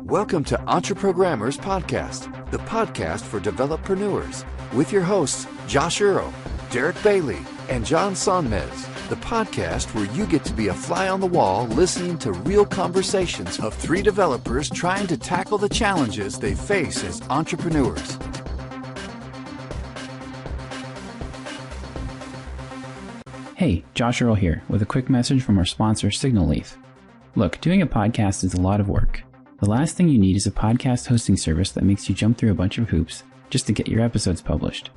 Welcome to Entreprogrammers Podcast, the podcast for developreneurs, with your hosts, Josh Rauh, Derick Bailey, and John Sonmez. The podcast where you get to be a fly on the wall listening to real conversations of three developers trying to tackle the challenges they face as entrepreneurs. Hey, Josh Rauh here with a quick message from our sponsor, Signalleaf. Look, doing a podcast is a lot of work. The last thing you need is a podcast hosting service that makes you jump through a bunch of hoops just to get your episodes published.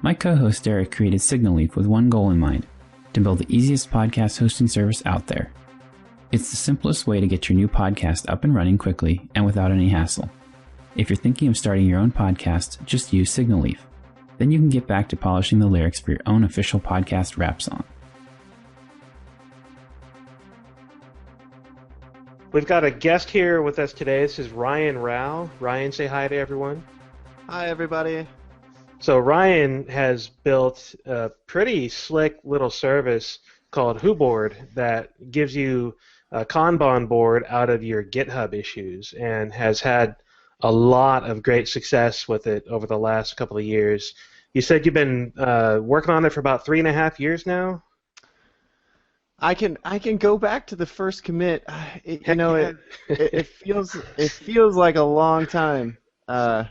My co-host Derick created Signalleaf with one goal in mind: to build the easiest podcast hosting service out there. It's the simplest way to get your new podcast up and running quickly and without any hassle. If you're thinking of starting your own podcast, just use Signalleaf. Then you can get back to polishing the lyrics for your own official podcast rap song. We've got a guest here with us today. This is Rauh. Ryan, say hi to everyone. Hi, everybody. So Ryan has built a pretty slick little service called HuBoard that gives you a Kanban board out of your GitHub issues and has had a lot of great success with it over the last couple of years. You said you've been working on it for about 3.5 years now? I can go back to the first commit. It feels like a long time. I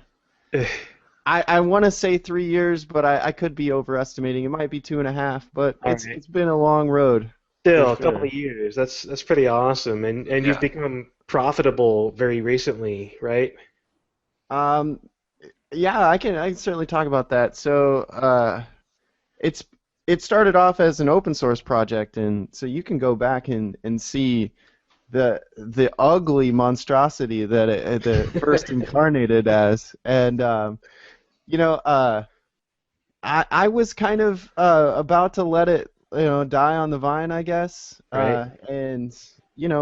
want to say 3 years, but I could be overestimating. It might be 2.5, but it's been a long road. Still, a couple of years. That's pretty awesome, and yeah. You've become profitable very recently, right? Yeah, I can certainly talk about that. So it started off as an open source project, and so you can go back and see the ugly monstrosity that it first incarnated as. And I was kind of about to let it die on the vine, I guess. Right. And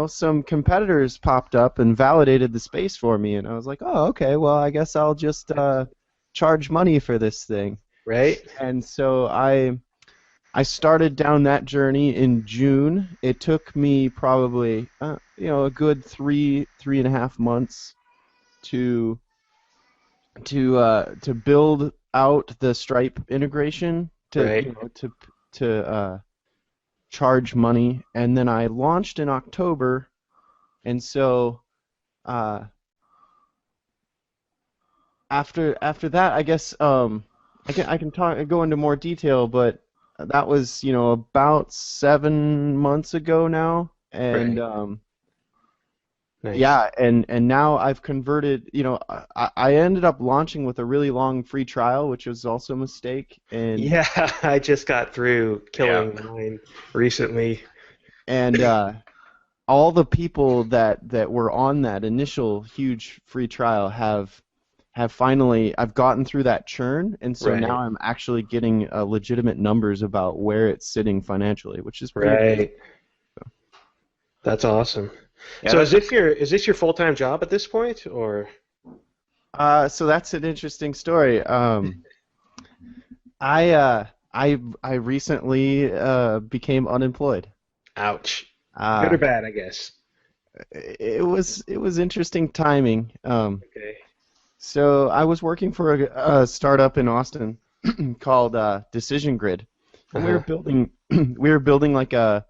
some competitors popped up and validated the space for me, and I was like, oh, okay, well, I guess I'll just charge money for this thing. Right. And so I started down that journey in June. It took me probably a good 3.5 months to build out the Stripe integration to charge money, and then I launched in October, and so after that, I guess I can go into more detail, but that was about 7 months ago now, and right. Nice. Yeah, and now I've converted. I ended up launching with a really long free trial, which was also a mistake. And yeah, I just got through killing mine recently. And all the people that were on that initial huge free trial have finally, I've gotten through that churn, and so right. now I'm actually getting legitimate numbers about where it's sitting financially, which is pretty right. good. So. That's awesome. Yeah, so is this your full-time job at this point, or? So that's an interesting story. I recently became unemployed. Ouch. Good or bad, I guess. It was interesting timing. Okay. So I was working for a startup in Austin called Decision Grid, and we were building like a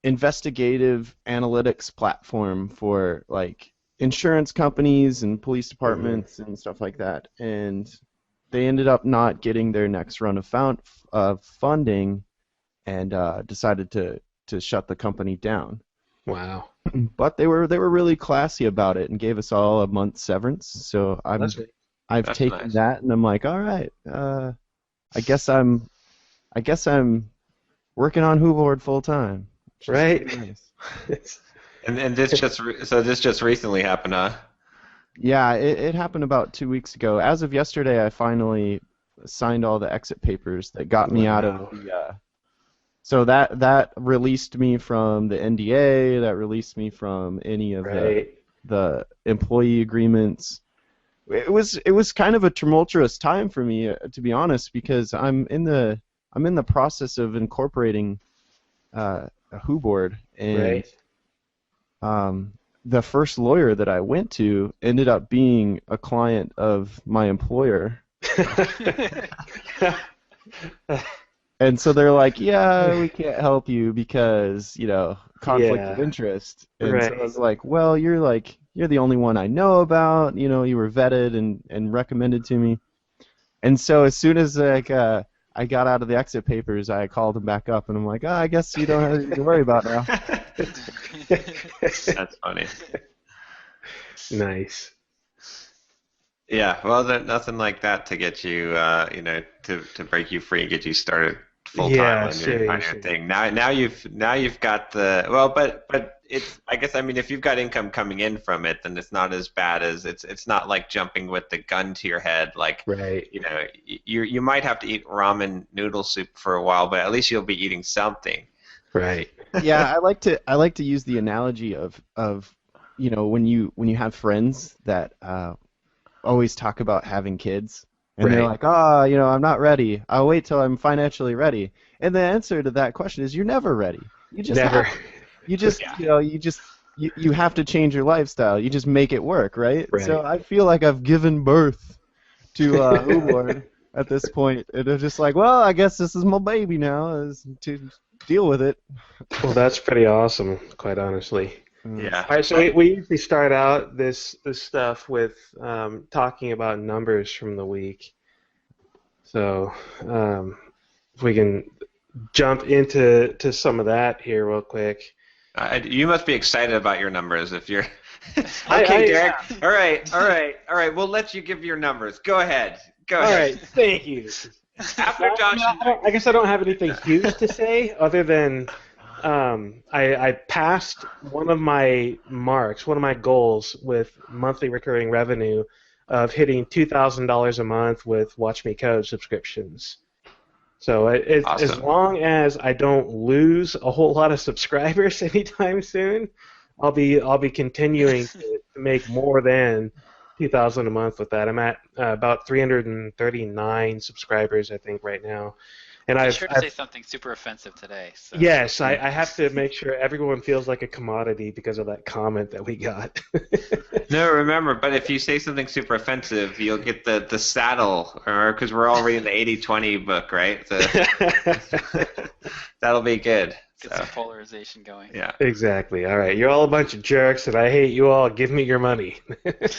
investigative analytics platform for like insurance companies and police departments and stuff like that. And they ended up not getting their next run of funding, and decided to shut the company down. Wow. But they were really classy about it and gave us all a month's severance. So I've taken nice. that, and I'm like, all right, I guess I'm working on HuBoard full time. Right. Nice. And this just recently happened, huh? Yeah, it happened about 2 weeks ago. As of yesterday, I finally signed all the exit papers that got me out of the. So that released me from the NDA. That released me from any of the employee agreements. It was kind of a tumultuous time for me, to be honest, because I'm in the process of incorporating a HuBoard, and Right. the first lawyer that I went to ended up being a client of my employer. And so they're like, yeah, we can't help you because, conflict of Yeah. interest. And so I Right. was like, well, you're the only one I know about, you were vetted and recommended to me. And so as soon as I got out of the exit papers, I called him back up and I'm like, I guess you don't have anything to worry about now. That's funny. Nice. Yeah, well, nothing like that to get you, to break you free and get you started full time Yeah, on your seriously. thing. Now you've got but it's, I guess, I mean, if you've got income coming in from it, then it's not as bad as it's not like jumping with the gun to your head. Like, Right. you might have to eat ramen noodle soup for a while, but at least you'll be eating something. Right. Yeah, I like to use the analogy of when you have friends that always talk about having kids, and they're Right. like, I'm not ready. I'll wait till I'm financially ready. And the answer to that question is you're never ready. You just Never. you have to change your lifestyle. You just make it work, right? Right. So I feel like I've given birth to HuBoard at this point, and they're just like, well, I guess this is my baby now, is to deal with it. Well, that's pretty awesome, quite honestly. Yeah. All right, so we usually start out this stuff with talking about numbers from the week. So if we can jump into some of that here real quick. You must be excited about your numbers if you're. I Okay, Derek. am. All right. We'll let you give your numbers. Go ahead. Go All ahead. right, thank you. After Josh. I guess I don't have anything huge to say other than I passed one of my marks, one of my goals with monthly recurring revenue of hitting $2,000 a month with Watch Me Code subscriptions. So as Awesome. long as I don't lose a whole lot of subscribers anytime soon, I'll be continuing to make more than 2,000 a month with that. I'm at about 339 subscribers, I think, right now. And Be I've sure to say something super offensive today. So. yes, I have to make sure everyone feels like a commodity because of that comment that we got. No, remember, but if you say something super offensive, you'll get the saddle, because we're all reading the 80-20 book, right? That'll be good. Get some polarization going. Yeah. Exactly. All right, you're all a bunch of jerks, and I hate you all. Give me your money.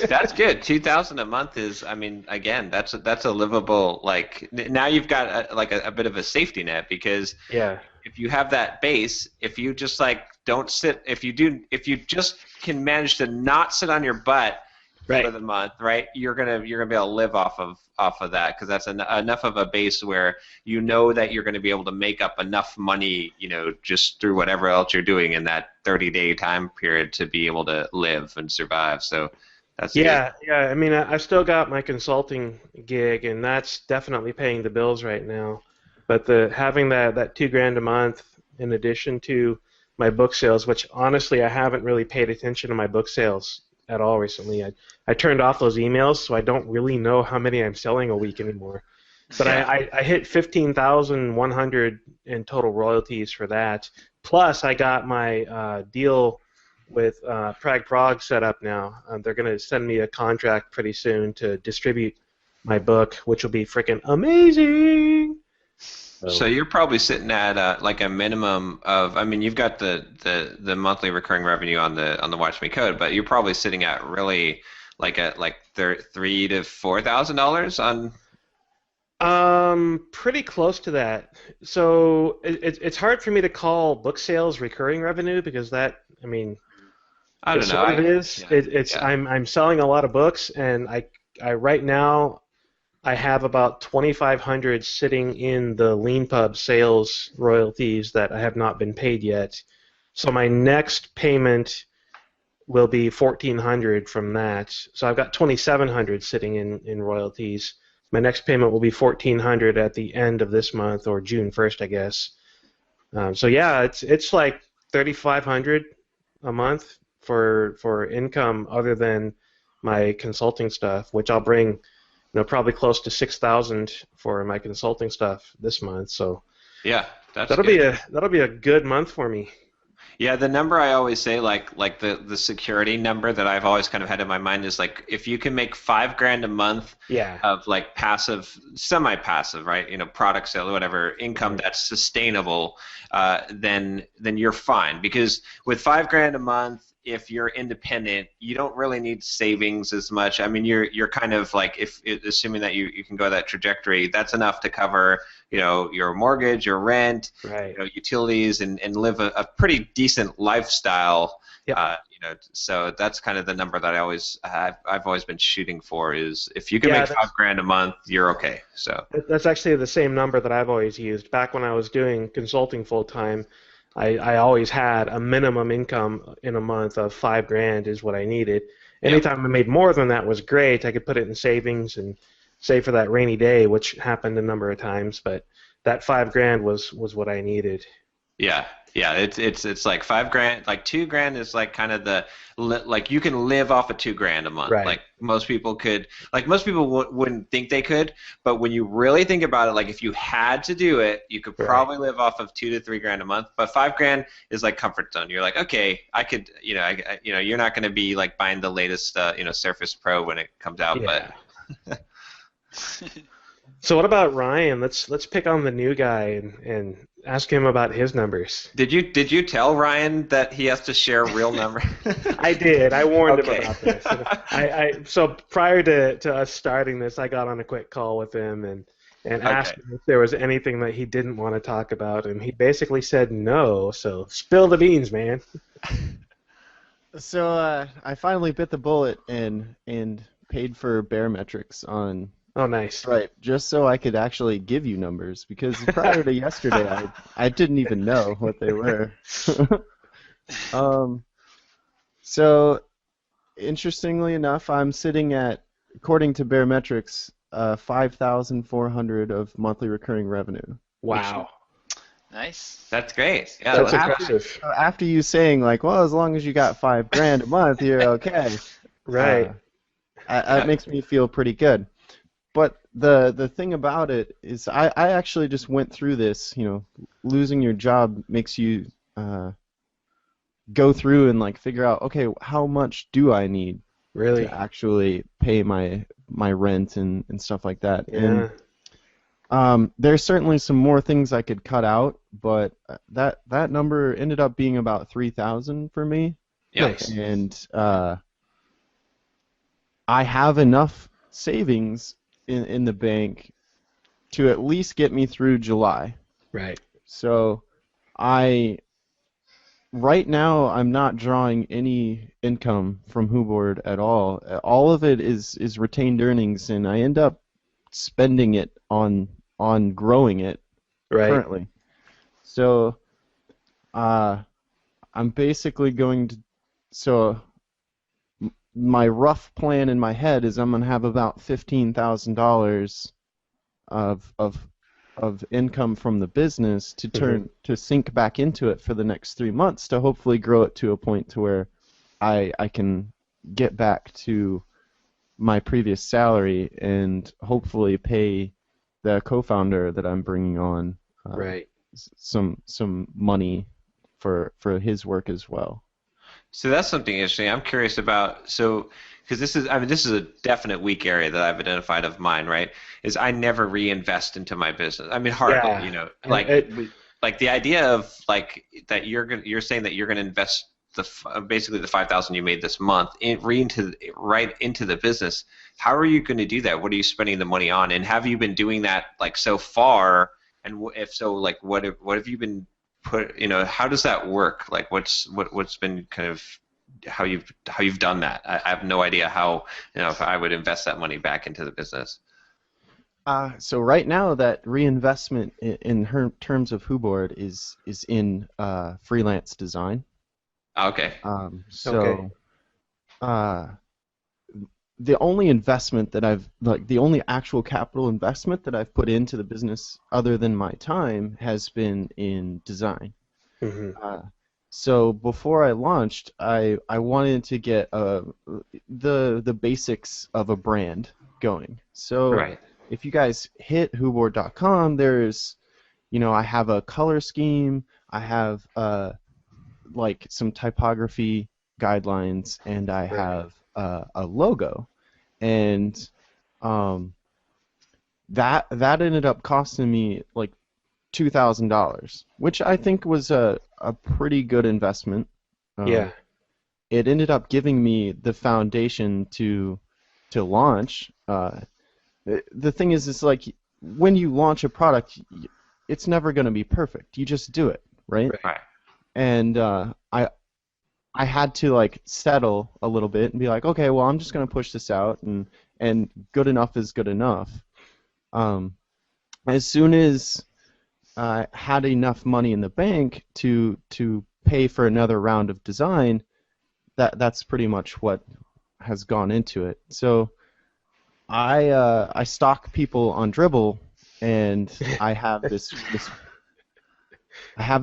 That's good. 2,000 a month is, I mean, again, that's a livable, like, now you've got a bit of a safety net, because Yeah. if you have that base, if you just don't sit, if you just can manage to not sit on your butt Right. for the month, right? You're gonna be able to live off of that, because that's enough of a base where you know that you're going to be able to make up enough money, just through whatever else you're doing in that 30-day time period to be able to live and survive. So that's Yeah. I mean, I've still got my consulting gig, and that's definitely paying the bills right now. But having that $2,000 a month in addition to my book sales, which honestly I haven't really paid attention to my book sales at all recently. I turned off those emails, so I don't really know how many I'm selling a week anymore. But I hit 15,100 in total royalties for that. Plus, I got my deal with Prog set up now. They're going to send me a contract pretty soon to distribute my book, which will be freaking amazing. So you're probably sitting at like a minimum of, I mean, you've got the monthly recurring revenue on the Watch Me Code, but you're probably sitting at really like $3,000 to $4,000 on. Pretty close to that. So it's hard for me to call book sales recurring revenue because that, I mean, I don't know. It is. Yeah. I'm selling a lot of books, and I right now I have about 2,500 sitting in the LeanPub sales royalties that I have not been paid yet. So my next payment will be 1,400 from that. So I've got 2,700 sitting in royalties. My next payment will be 1,400 at the end of this month, or June 1st, I guess. So yeah, it's like 3,500 a month for income other than my consulting stuff, which I'll bring, probably close to 6,000 for my consulting stuff this month. So Yeah, that's That'll good. be a good month for me. Yeah, the number I always say, like the security number that I've always kind of had in my mind is like if you can make $5,000 a month Yeah. of like passive, semi-passive, right? Product sale, whatever income that's sustainable, then you're fine. Because with $5,000 a month, if you're independent, you don't really need savings as much. I mean, you're kind of like assuming that you can go that trajectory, that's enough to cover your mortgage, your rent, Right. utilities, and live a pretty decent lifestyle. Yep. So that's kind of the number that I've always been shooting for is if you can make $5,000 a month, you're okay. So that's actually the same number that I've always used. Back when I was doing consulting full time, I always had a minimum income in a month of $5,000 is what I needed. Anytime I made more than that was great. I could put it in savings and save for that rainy day, which happened a number of times. But that $5,000 was what I needed. Yeah. It's like $5,000, like $2,000 is like kind of like you can live off of $2,000 a month. Right. Like most people could, like most people wouldn't think they could, but when you really think about it, like if you had to do it, you could probably live off of $2,000 to $3,000 a month. But $5,000 is like comfort zone. You're like, okay, I could, you're not going to be like buying the latest, Surface Pro when it comes out, but. So what about Ryan? Let's pick on the new guy and ask him about his numbers. Did you tell Ryan that he has to share real numbers? I did. I warned him about this. So prior to us starting this, I got on a quick call with him and asked him if there was anything that he didn't want to talk about, and he basically said no. So spill the beans, man. So I finally bit the bullet and paid for Baremetrics on. Oh, nice. Right, just so I could actually give you numbers, because prior to yesterday, I didn't even know what they were. So, interestingly enough, I'm sitting at, according to Baremetrics, 5,400 of monthly recurring revenue. Wow. Nice. That's great. Yeah, That's impressive. After you saying, like, well, as long as you got $5,000 a month, you're okay. Right. That makes me feel pretty good. But the thing about it is I actually just went through this, losing your job makes you go through and like figure out, okay, how much do I need to actually pay my rent and stuff like that. Yeah. And there's certainly some more things I could cut out, but that number ended up being about 3,000 for me. Yes. And I have enough savings in the bank to at least get me through July. Right. So right now I'm not drawing any income from HuBoard at all. All of it is retained earnings, and I end up spending it on growing it currently. So I'm basically going to my rough plan in my head is I'm going to have about $15,000 of income from the business to sink back into it for the next 3 months to hopefully grow it to a point to where I can get back to my previous salary and hopefully pay the co-founder that I'm bringing on some money for his work as well. So that's something interesting. I'm curious about, because this is a definite weak area that I've identified of mine, right? Is I never reinvest into my business. I mean, hardly, like the idea of like that you're saying that you're gonna invest basically the 5,000 you made this month right into the business. How are you going to do that? What are you spending the money on? And have you been doing that like so far? And if so, like what have you been how does that work? Like what's been kind of how you've done that? I have no idea how if I would invest that money back into the business. So right now that reinvestment in terms of HuBoard is in freelance design. Okay. The only investment that the only actual capital investment that I've put into the business other than my time has been in design. So before I launched, I wanted to get the basics of a brand going. So if you guys hit HuBoard.com, there's I have a color scheme, I have like some typography guidelines, and I have a logo, and that ended up costing me like $2,000, which I think was a pretty good investment. Yeah. It ended up giving me the foundation to launch. The thing is, it's like when you launch a product, it's never going to be perfect. You just do it, right? Right. And I had to like settle a little bit and be like, okay, well, I'm just going to push this out, and good enough is good enough. As soon as I had enough money in the bank to pay for another round of design, that's pretty much what has gone into it. So I stalk people on Dribbble, and I have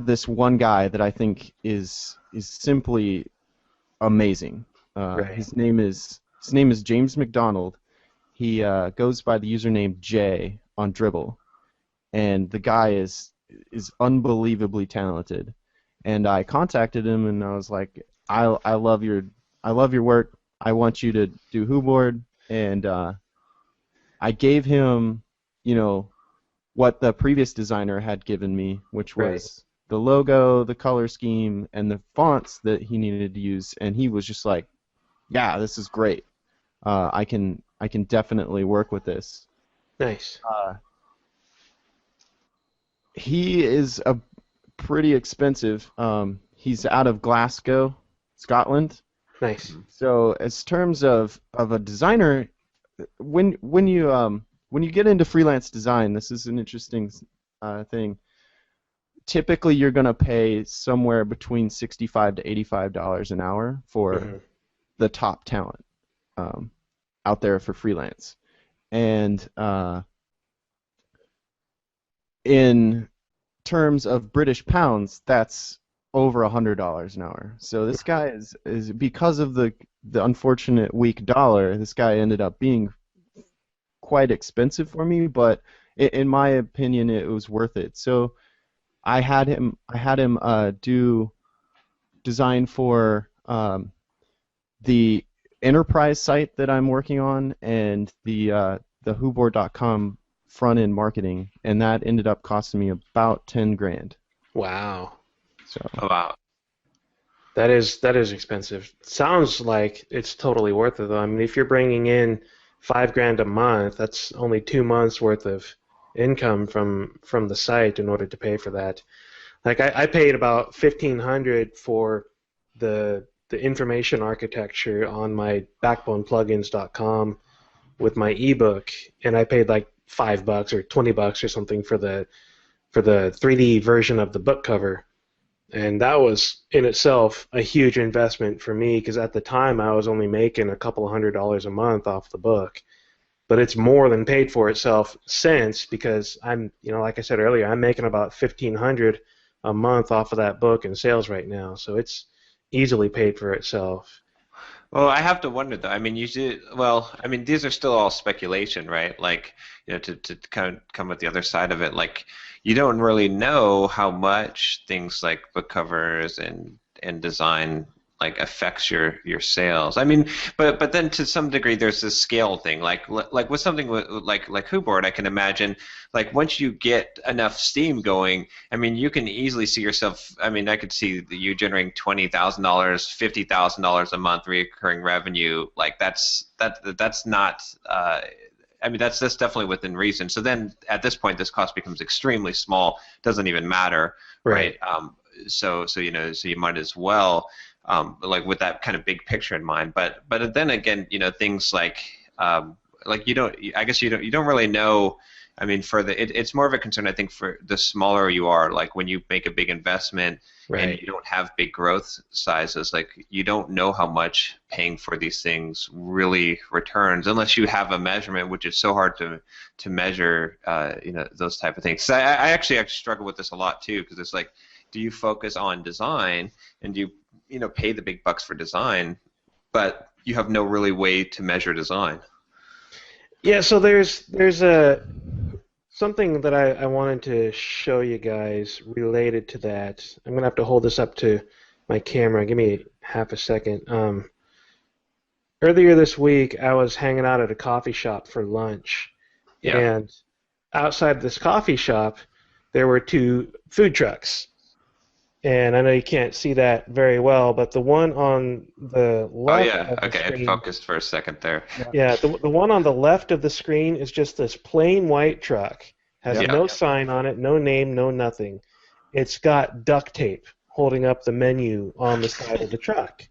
this one guy that I think is simply amazing. Right. His name is James McDonald. He goes by the username J on Dribbble, and the guy is unbelievably talented. And I contacted him, and I was like, I love your work. I want you to do HuBoard, and I gave him, what the previous designer had given me, which was the logo, the color scheme, and the fonts that he needed to use, and he was just like, yeah, this is great. I can definitely work with this. Nice. He is a pretty expensive. He's out of Glasgow, Scotland. Nice. So, as terms of a designer, when you get into freelance design, this is an interesting thing. Typically, you're going to pay somewhere between $65 to $85 an hour for the top talent out there for freelance. And in terms of British pounds, that's over $100 an hour. So this guy is because of the unfortunate weak dollar, this guy ended up being quite expensive for me, but in my opinion, it was worth it. So I had him do design for the enterprise site that I'm working on, and the HuBoard.com front-end marketing, and that ended up costing me about 10 grand. Wow. So. Oh, wow. That is expensive. Sounds like it's totally worth it, though. I mean, if you're bringing in $5,000 a month, that's only 2 months worth of income from the site in order to pay for that. Like I paid about $1,500 for the information architecture on my backboneplugins.com with my ebook, and I paid like $5 or $20 or something for the 3D version of the book cover. And that was in itself a huge investment for me, because at the time I was only making a couple $100 a month off the book. But it's more than paid for itself since, because I'm, like I said earlier, I'm making about $1,500 a month off of that book in sales right now. So it's easily paid for itself. Well, I have to wonder though. I mean, these are still all speculation, right? Like, to kind of come with the other side of it, like, you don't really know how much things like book covers and design like affects your sales. I mean, but then to some degree there's this scale thing. Like with something like HuBoard, I can imagine like once you get enough steam going, I mean, you can easily see yourself. I mean, I could see you generating $20,000, $50,000 a month recurring revenue. Like that's not. I mean, that's definitely within reason. So then, at this point, this cost becomes extremely small. Doesn't even matter, right? So you might as well, like with that kind of big picture in mind. But then again, things like you don't really know. I mean, it's more of a concern, I think, for the smaller you are. Like when you make a big investment and you don't have big growth sizes, like you don't know how much paying for these things really returns unless you have a measurement, which is so hard to measure. Those type of things. So I actually struggle with this a lot too, because it's like, do you focus on design and do you pay the big bucks for design, but you have no really way to measure design? Yeah, so there's something that I wanted to show you guys related to that. I'm going to have to hold this up to my camera. Give me half a second. Earlier this week, I was hanging out at a coffee shop for lunch. Yeah. And outside this coffee shop, there were 2 food trucks. And I know you can't see that very well, but the one on the left of the okay, screen, it focused for a second there. yeah, the one on the left of the screen is just this plain white truck. Has Yeah. no sign on it, no name, no nothing. It's got duct tape holding up the menu on the side of the truck.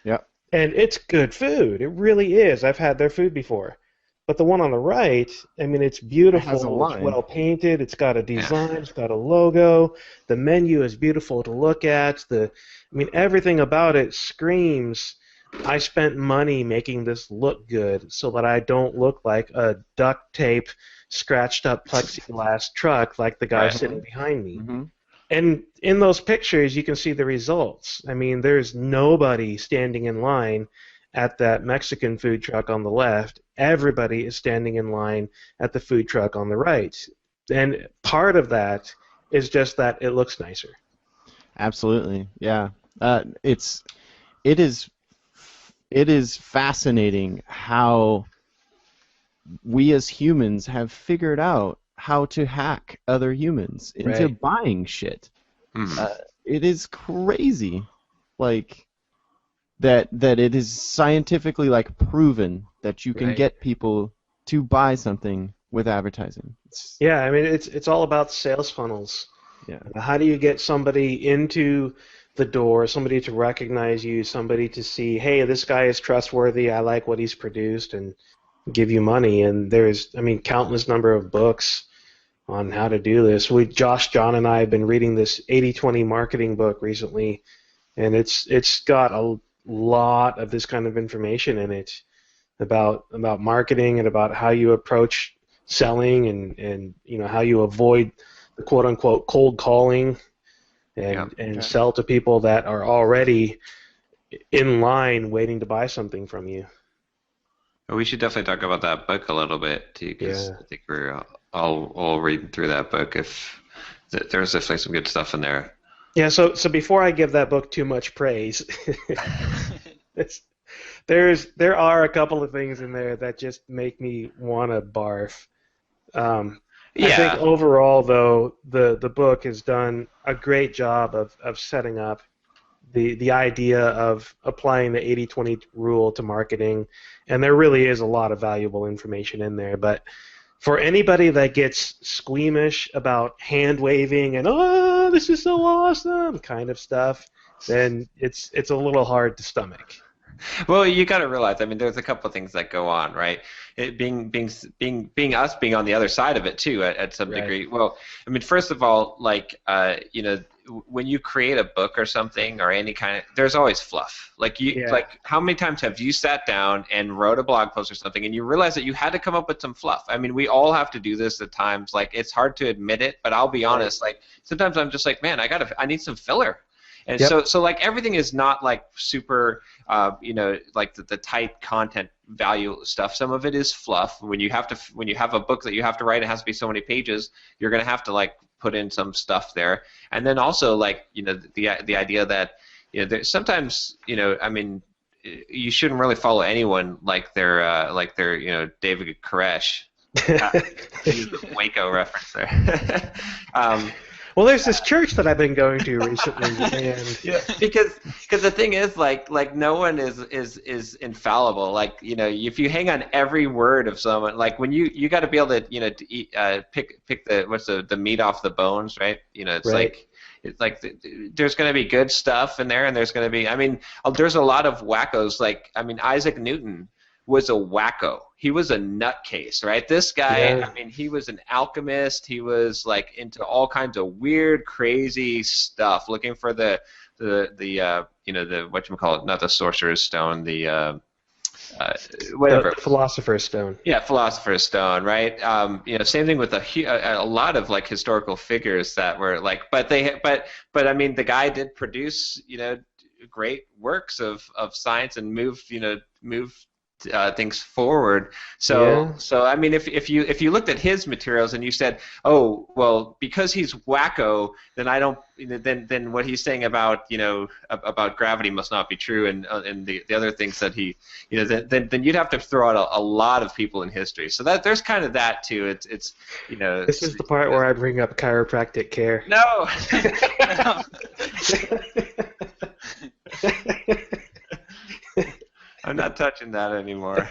Yep. And it's good food. It really is. I've had their food before. But the one on the right, I mean, it's beautiful. It has a line. It's well painted. It's got a design. It's got a logo. The menu is beautiful to look at. Everything about it screams, I spent money making this look good so that I don't look like a duct tape, scratched up plexiglass truck like the guy Right. sitting behind me. Mm-hmm. And in those pictures, you can see the results. I mean, there's nobody standing in line at that Mexican food truck on the left. Everybody is standing in line at the food truck on the right. And part of that is just that it looks nicer. Absolutely, yeah. It is fascinating how we as humans have figured out how to hack other humans into Right. buying shit. Mhm. It is crazy, like that it is scientifically like proven that you can Right. get people to buy something with advertising. Yeah, I mean, it's all about sales funnels. Yeah. How do you get somebody into the door, somebody to recognize you, somebody to see, hey, this guy is trustworthy, I like what he's produced, and give you money? And there's, countless number of books on how to do this. John and I have been reading this 80/20 marketing book recently, and it's got a lot of this kind of information in it about marketing and about how you approach selling and how you avoid the quote unquote cold calling and sell to people that are already in line waiting to buy something from you. We should definitely talk about that book a little bit too, because Yeah. I think we're all reading through that book. If there's definitely some good stuff in there. Yeah, so before I give that book too much praise, there are a couple of things in there that just make me want to barf. I think overall, though, the book has done a great job of setting up the idea of applying the 80/20 rule to marketing, and there really is a lot of valuable information in there. But for anybody that gets squeamish about hand waving and "oh, this is so awesome" kind of stuff, then it's a little hard to stomach. Well, you got to realize, there's a couple of things that go on, right? It being us being on the other side of it too, at some Right. degree. Well, first of all, when you create a book or something or any kind of, there's always fluff. Like how many times have you sat down and wrote a blog post or something and you realize that you had to come up with some fluff? We all have to do this at times. Like, it's hard to admit it, but I'll be honest. Like, sometimes I'm just like, man, I need some filler. And so like everything is not like super, like the tight content value stuff. Some of it is fluff. When you have a book that you have to write, it has to be so many pages. You're going to have to like put in some stuff there. And then also like the idea that sometimes you shouldn't really follow anyone like they're David Koresh. Use the Waco reference there. Well, there's this church that I've been going to recently, and because the thing is, like no one is infallible. Like, if you hang on every word of someone, like when you got to be able to eat, pick the meat off the bones, right? Right. There's going to be good stuff in there, and there's going to be there's a lot of wackos. Like, Isaac Newton was a wacko. He was a nutcase, right? This guy, he was an alchemist. He was like into all kinds of weird, crazy stuff, looking for the whatchamacallit, not the sorcerer's stone, the whatever. The Philosopher's Stone. Yeah, Philosopher's Stone, right? Same thing with a lot of like historical figures that were like, but the guy did produce great works of science and move things forward. So I mean, if you looked at his materials and you said, oh well, because he's wacko, then I don't then what he's saying about about gravity must not be true, and the other things that he then you'd have to throw out a lot of people in history. So that there's kind of that too. It's This is the part where I bring up chiropractic care. No. I'm not touching that anymore.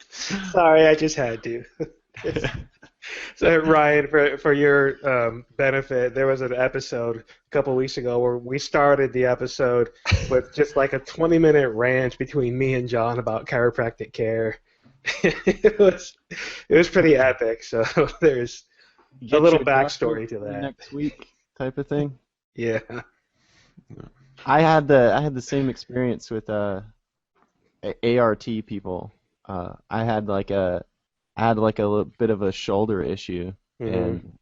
Sorry, I just had to. So, Ryan, for your benefit, there was an episode a couple weeks ago where we started the episode with just like a 20-minute rant between me and John about chiropractic care. It was pretty epic. So there's a little backstory to that. Next week type of thing. Yeah. I had the same experience with ART people. I had like a little bit of a shoulder issue, and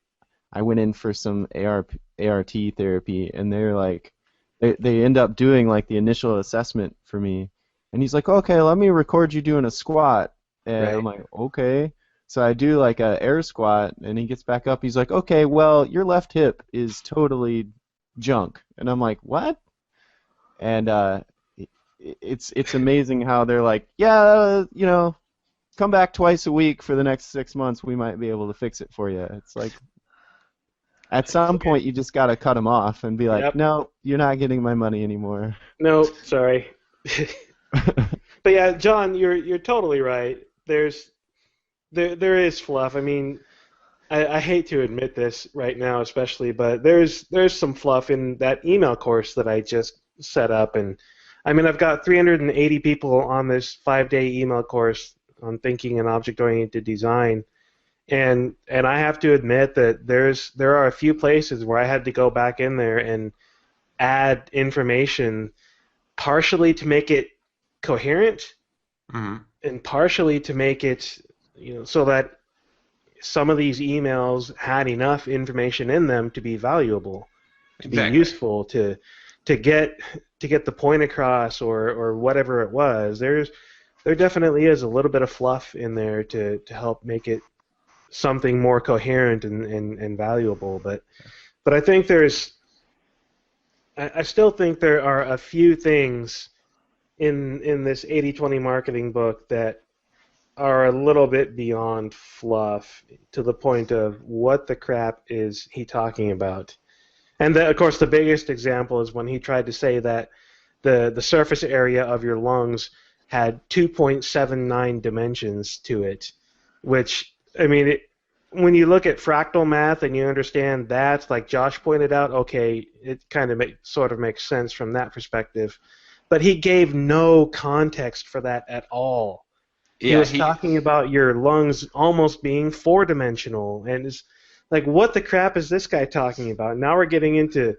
I went in for some ART therapy, and they're like, they end up doing like the initial assessment for me, and he's like, okay, let me record you doing a squat, and I'm like, okay. So I do like a air squat, and he gets back up. He's like, okay, well, your left hip is totally junk, and I'm like, what? And it's amazing how they're like, yeah, come back twice a week for the next 6 months. We might be able to fix it for you. It's like, at some point, you just got to cut them off and be like, no, you're not getting my money anymore. No, sorry. But yeah, John, you're totally right. There is fluff. I mean, I hate to admit this right now, especially, but there's some fluff in that email course that I just set up, and I mean, I've got 380 people on this 5-day email course on thinking and object-oriented design, and I have to admit that there are a few places where I had to go back in there and add information, partially to make it coherent, and partially to make it so that some of these emails had enough information in them to be valuable, to be useful, to get the point across, or whatever it was. There definitely is a little bit of fluff in there to help make it something more coherent and valuable. But I think I still think there are a few things in this 80/20 marketing book that are a little bit beyond fluff, to the point of what the crap is he talking about. And of course, the biggest example is when he tried to say that the surface area of your lungs had 2.79 dimensions to it, which, I mean, when you look at fractal math and you understand that, like Josh pointed out, okay, it kind of sort of makes sense from that perspective. But he gave no context for that at all. He was talking about your lungs almost being 4-dimensional, and it's like, what the crap is this guy talking about? Now we're getting into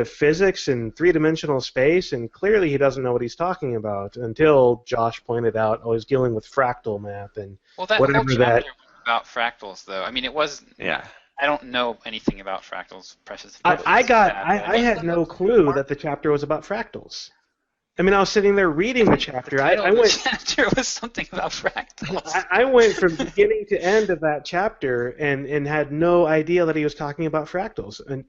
physics and 3-dimensional space, and clearly he doesn't know what he's talking about until Josh pointed out, he's dealing with fractal math and that whatever whole chapter was about fractals, though. I mean, it was. Yeah. I don't know anything about fractals, Precious. I had no clue that the chapter was about fractals. I mean, I was sitting there reading the chapter. The chapter was something about fractals. I went from beginning to end of that chapter and had no idea that he was talking about fractals. And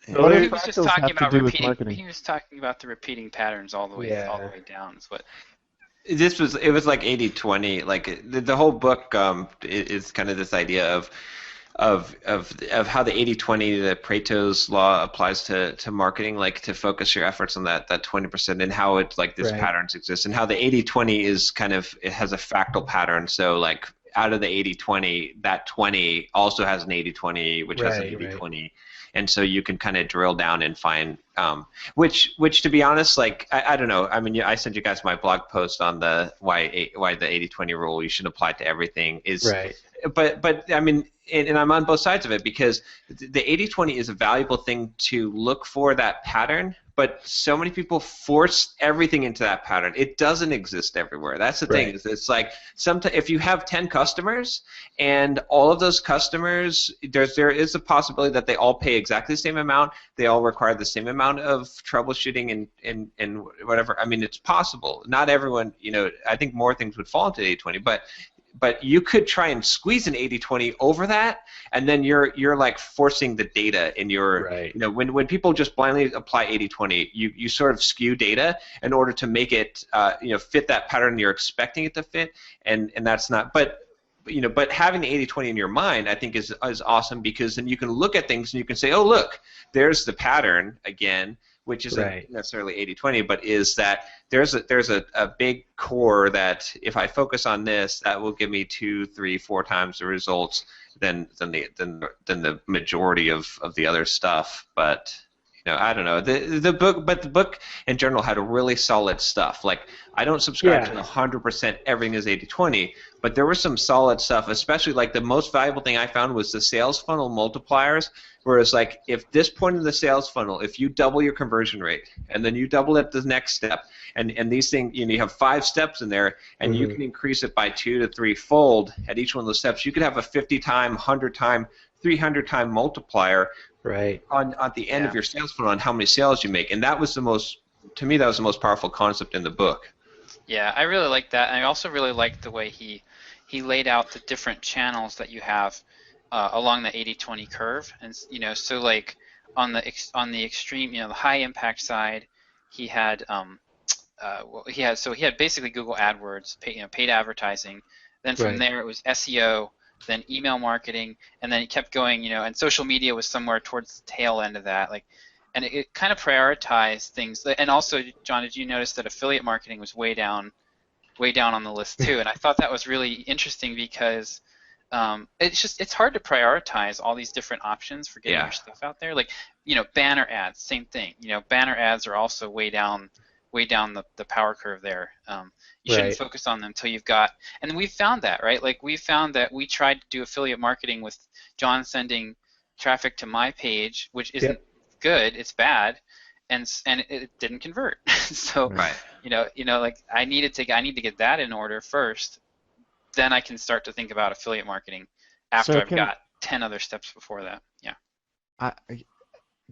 he was just talking about repeating. He was talking about the repeating patterns all the way down. Is what. It was like 80/20. Like the whole book is kind of this idea of how the 80/20, the Pareto's law, applies to marketing, like to focus your efforts on that 20%, and how it this patterns exist, and how the 80/20 is it has a fractal pattern. So like out of the 80/20, that 20 also has an 80/20, which has an 80/20. And so you can kind of drill down and find, which to be honest, like I don't know. I mean, I sent you guys my blog post on the why the 80/20 rule you should apply to everything is. Right. But I mean, and I'm on both sides of it, because the 80/20 is a valuable thing to look for that pattern, but so many people force everything into that pattern. It doesn't exist everywhere. That's the thing. It's like sometimes if you have 10 customers and all of those customers, there is a possibility that they all pay exactly the same amount. They all require the same amount of troubleshooting and whatever. I mean, it's possible. Not everyone, I think more things would fall into 80/20, but you could try and squeeze an 80/20 over that, and then you're like forcing the data in your when people just blindly apply 80/20, you sort of skew data in order to make it fit that pattern you're expecting it to fit, and that's not. But having the 80/20 in your mind, I think is awesome, because then you can look at things and you can say, oh look, there's the pattern again, which isn't necessarily 80/20, but is that there's a big core that if I focus on this, that will give me 2, 3, 4 times the results than the majority of the other stuff. But I don't know. The book in general had a really solid stuff. Like, I don't subscribe to 100% everything is 80/20, but there was some solid stuff, especially like the most valuable thing I found was the sales funnel multipliers, whereas like if this point in the sales funnel, if you double your conversion rate and then you double it the next step, and these things, you have 5 steps in there, and you can increase it by 2 to 3-fold at each one of those steps, you could have a 50-time, 100-time, 300-time multiplier on the end of your sales funnel on how many sales you make, and that was the most powerful concept in the book. Yeah, I really like that, and I also really liked the way he laid out the different channels that you have along the 80/20 curve, and so like on the extreme, the high impact side, he had he had basically Google AdWords, paid advertising. Then from there it was SEO, then email marketing, and then it kept going, and social media was somewhere towards the tail end of that, and it kind of prioritized things. And also, John, did you notice that affiliate marketing was way down on the list too? And I thought that was really interesting because it's hard to prioritize all these different options for getting your stuff out there. Like, banner ads, same thing. Banner ads are also way down the power curve there. You shouldn't focus on them until you've got, and we found that, right? Like, we found that we tried to do affiliate marketing with John sending traffic to my page, which isn't good, it's bad, and it didn't convert. So, like I need to get that in order first, then I can start to think about affiliate marketing after I've got 10 other steps before that. Yeah.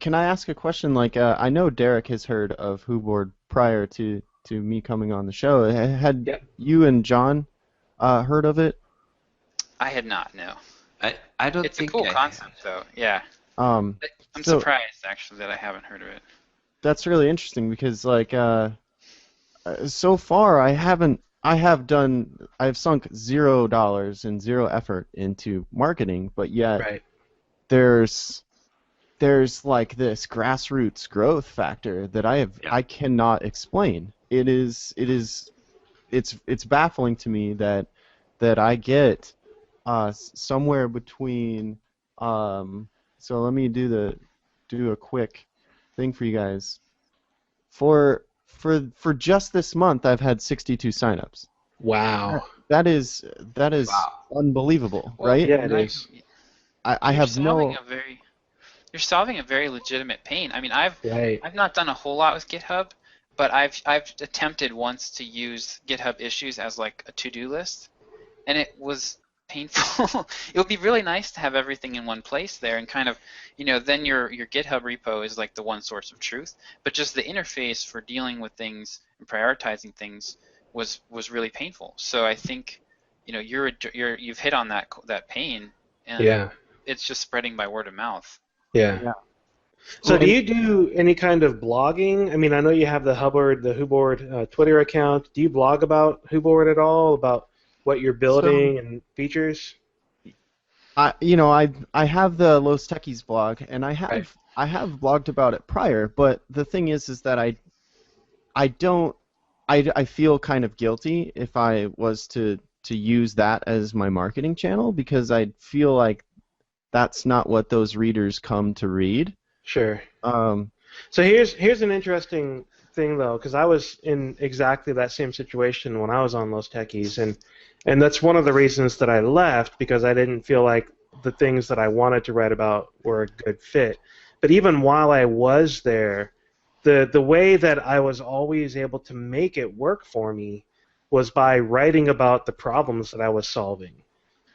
Can I ask a question? Like, I know Derick has heard of HuBoard prior to me coming on the show. Had you and John heard of it? I had not, no. I don't it's think a cool concept, though. Yeah. I'm surprised, actually, that I haven't heard of it. That's really interesting because, like, so far I have sunk $0 and 0 effort into marketing, but yet there's like this grassroots growth factor that I cannot explain. It's baffling to me that I get somewhere between so let me do a quick thing for you guys. For just this month, I've had 62 signups. Wow. That is unbelievable, right? Yeah, it is. I have no. You're solving a very legitimate pain. I mean, I've not done a whole lot with GitHub, but I've attempted once to use GitHub issues as like a to-do list, and it was painful. It would be really nice to have everything in one place there, and kind of, then your GitHub repo is like the one source of truth. But just the interface for dealing with things and prioritizing things was really painful. So I think, you've hit on that pain, and it's just spreading by word of mouth. Yeah. So do you do any kind of blogging? I mean, I know you have the HuBoard Twitter account. Do you blog about HuBoard at all, about what you're building and features? I have the Los Techies blog, and I have blogged about it prior. But the thing is that I feel kind of guilty if I was to use that as my marketing channel, because I feel like that's not what those readers come to read. Sure. So here's an interesting thing, though, because I was in exactly that same situation when I was on Los Techies, and that's one of the reasons that I left, because I didn't feel like the things that I wanted to write about were a good fit. But even while I was there, the way that I was always able to make it work for me was by writing about the problems that I was solving.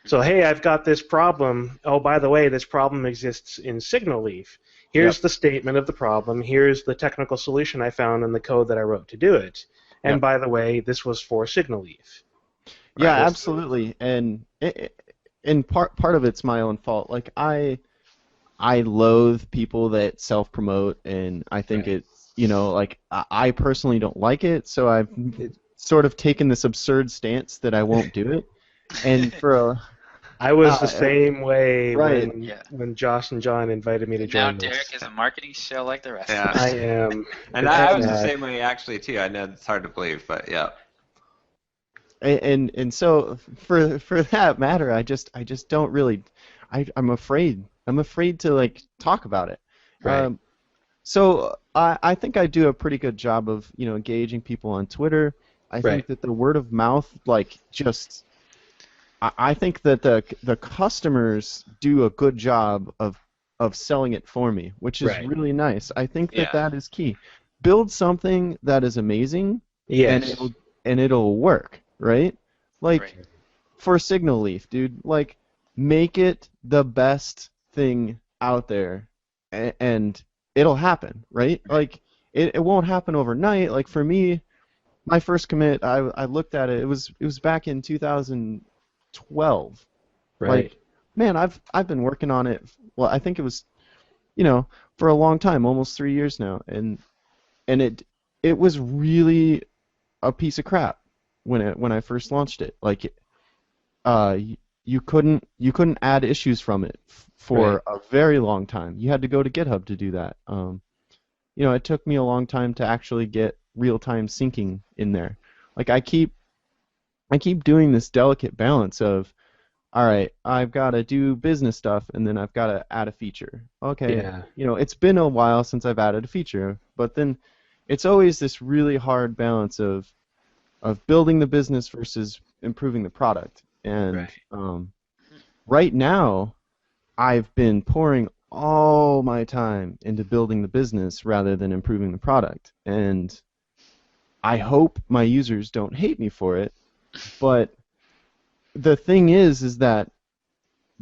So, hey, I've got this problem. Oh, by the way, this problem exists in SignalLeaf. Here's the statement of the problem. Here's the technical solution I found in the code that I wrote to do it. And by the way, this was for SignalLeaf. Yeah, absolutely. And part of it's my own fault. Like I loathe people that self-promote, and I think it's, like I personally don't like it, so I've sort of taken this absurd stance that I won't do it. And I was the same way when Josh and John invited me to join this. Now Derick is a marketing shell like the rest of us. I am. And I was the same way actually too. I know it's hard to believe, but yeah. And so for that matter, I just don't really. I'm afraid. I'm afraid to like talk about it. Right. So I think I do a pretty good job of engaging people on Twitter. I think that the word of mouth I think that the customers do a good job of selling it for me, which is really nice. I think that is key. Build something that is amazing, and it'll work, right? Like for SignalLeaf, dude, like make it the best thing out there, and it'll happen, right? Like it won't happen overnight. Like for me, my first commit, I looked at it. It was back in 2012. Right. Like, man, I've been working on it. Well, I think it was, for a long time, almost 3 years now, and it was really a piece of crap when I first launched it. Like, you couldn't add issues from it for a very long time. You had to go to GitHub to do that. It took me a long time to actually get real-time syncing in there. Like I keep doing this delicate balance of, all right, I've got to do business stuff, and then I've got to add a feature. Okay, it's been a while since I've added a feature, but then it's always this really hard balance of building the business versus improving the product. And right now, I've been pouring all my time into building the business rather than improving the product. And I hope my users don't hate me for it, but the thing is that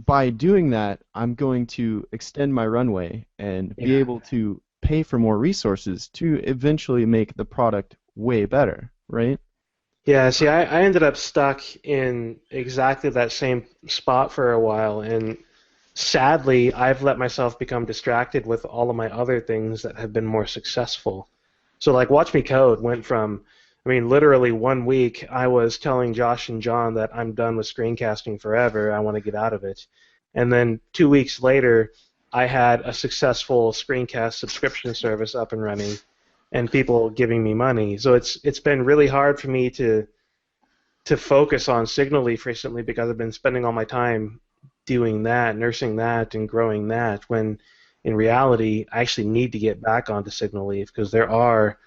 by doing that, I'm going to extend my runway and be able to pay for more resources to eventually make the product way better, right? Yeah, see, I ended up stuck in exactly that same spot for a while, and sadly, I've let myself become distracted with all of my other things that have been more successful. So, like, Watch Me Code went from, literally 1 week, I was telling Josh and John that I'm done with screencasting forever, I want to get out of it. And then 2 weeks later, I had a successful screencast subscription service up and running, and people giving me money. So it's been really hard for me to focus on SignalLeaf recently because I've been spending all my time doing that, nursing that, and growing that, when in reality I actually need to get back onto SignalLeaf because there are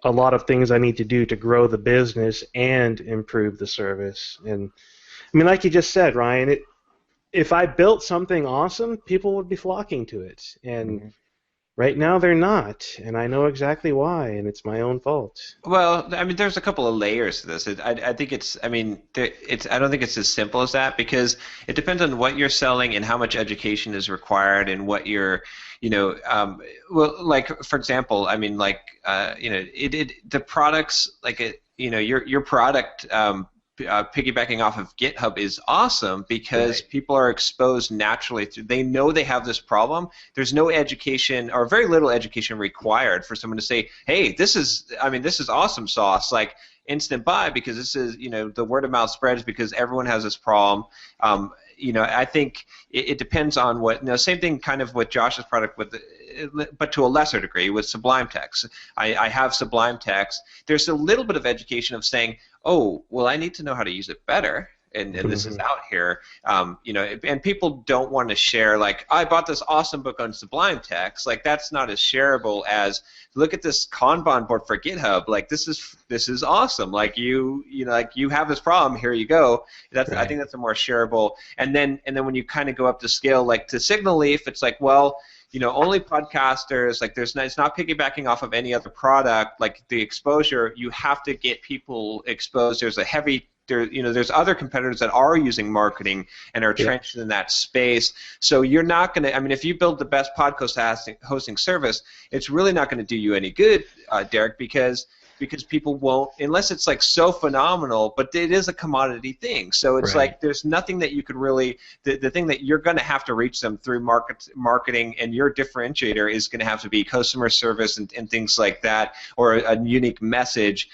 a lot of things I need to do to grow the business and improve the service. And like you just said, Ryan, if I built something awesome, people would be flocking to it. And right now they're not, and I know exactly why, and it's my own fault. Well, there's a couple of layers to this. I think it's. I don't think it's as simple as that because it depends on what you're selling and how much education is required and what you're, like for example, the products your product. Piggybacking off of GitHub is awesome because people are exposed naturally. They know they have this problem. There's no education or very little education required for someone to say, "Hey, this is awesome sauce." Like instant buy because this is the word of mouth spreads because everyone has this problem. I think it depends on what. Same thing kind of with Josh's product but to a lesser degree with Sublime Text. I have Sublime Text. There's a little bit of education of saying, oh, well, I need to know how to use it better, and this is out here. And people don't want to share, like, I bought this awesome book on Sublime Text. Like, that's not as shareable as, look at this Kanban board for GitHub. Like, this is awesome. Like, you have this problem. Here you go. I think that's a more shareable. And then when you kind of go up the scale, like to SignalLeaf, it's like, well, only podcasters, like it's not piggybacking off of any other product, like the exposure, you have to get people exposed. There's other competitors that are using marketing and are entrenched in that space. So you're not going to, if you build the best podcast hosting service, it's really not going to do you any good, Derick, because people won't, unless it's like so phenomenal, but it is a commodity thing. So it's like there's nothing that you could really, the thing that you're going to have to reach them through marketing, and your differentiator is going to have to be customer service and things like that, or a unique message.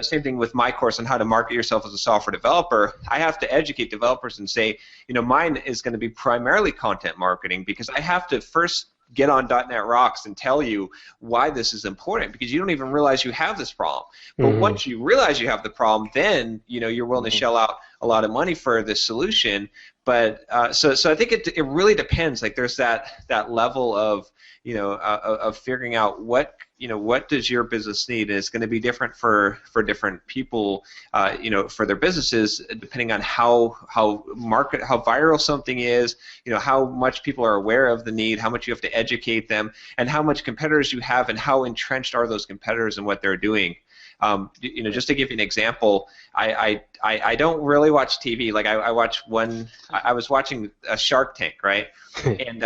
Same thing with my course on how to market yourself as a software developer. I have to educate developers and say, mine is going to be primarily content marketing, because I have to first get on .NET Rocks and tell you why this is important, because you don't even realize you have this problem. But once you realize you have the problem, then you're willing to shell out a lot of money for this solution. But so I think it really depends. Like there's that level of of figuring out what does your business need, and it's going to be different for different people, for their businesses, depending on how viral something is, how much people are aware of the need, how much you have to educate them, and how much competitors you have, and how entrenched are those competitors and what they're doing. Just to give you an example, I don't really watch TV. Like I was watching a Shark Tank, right? and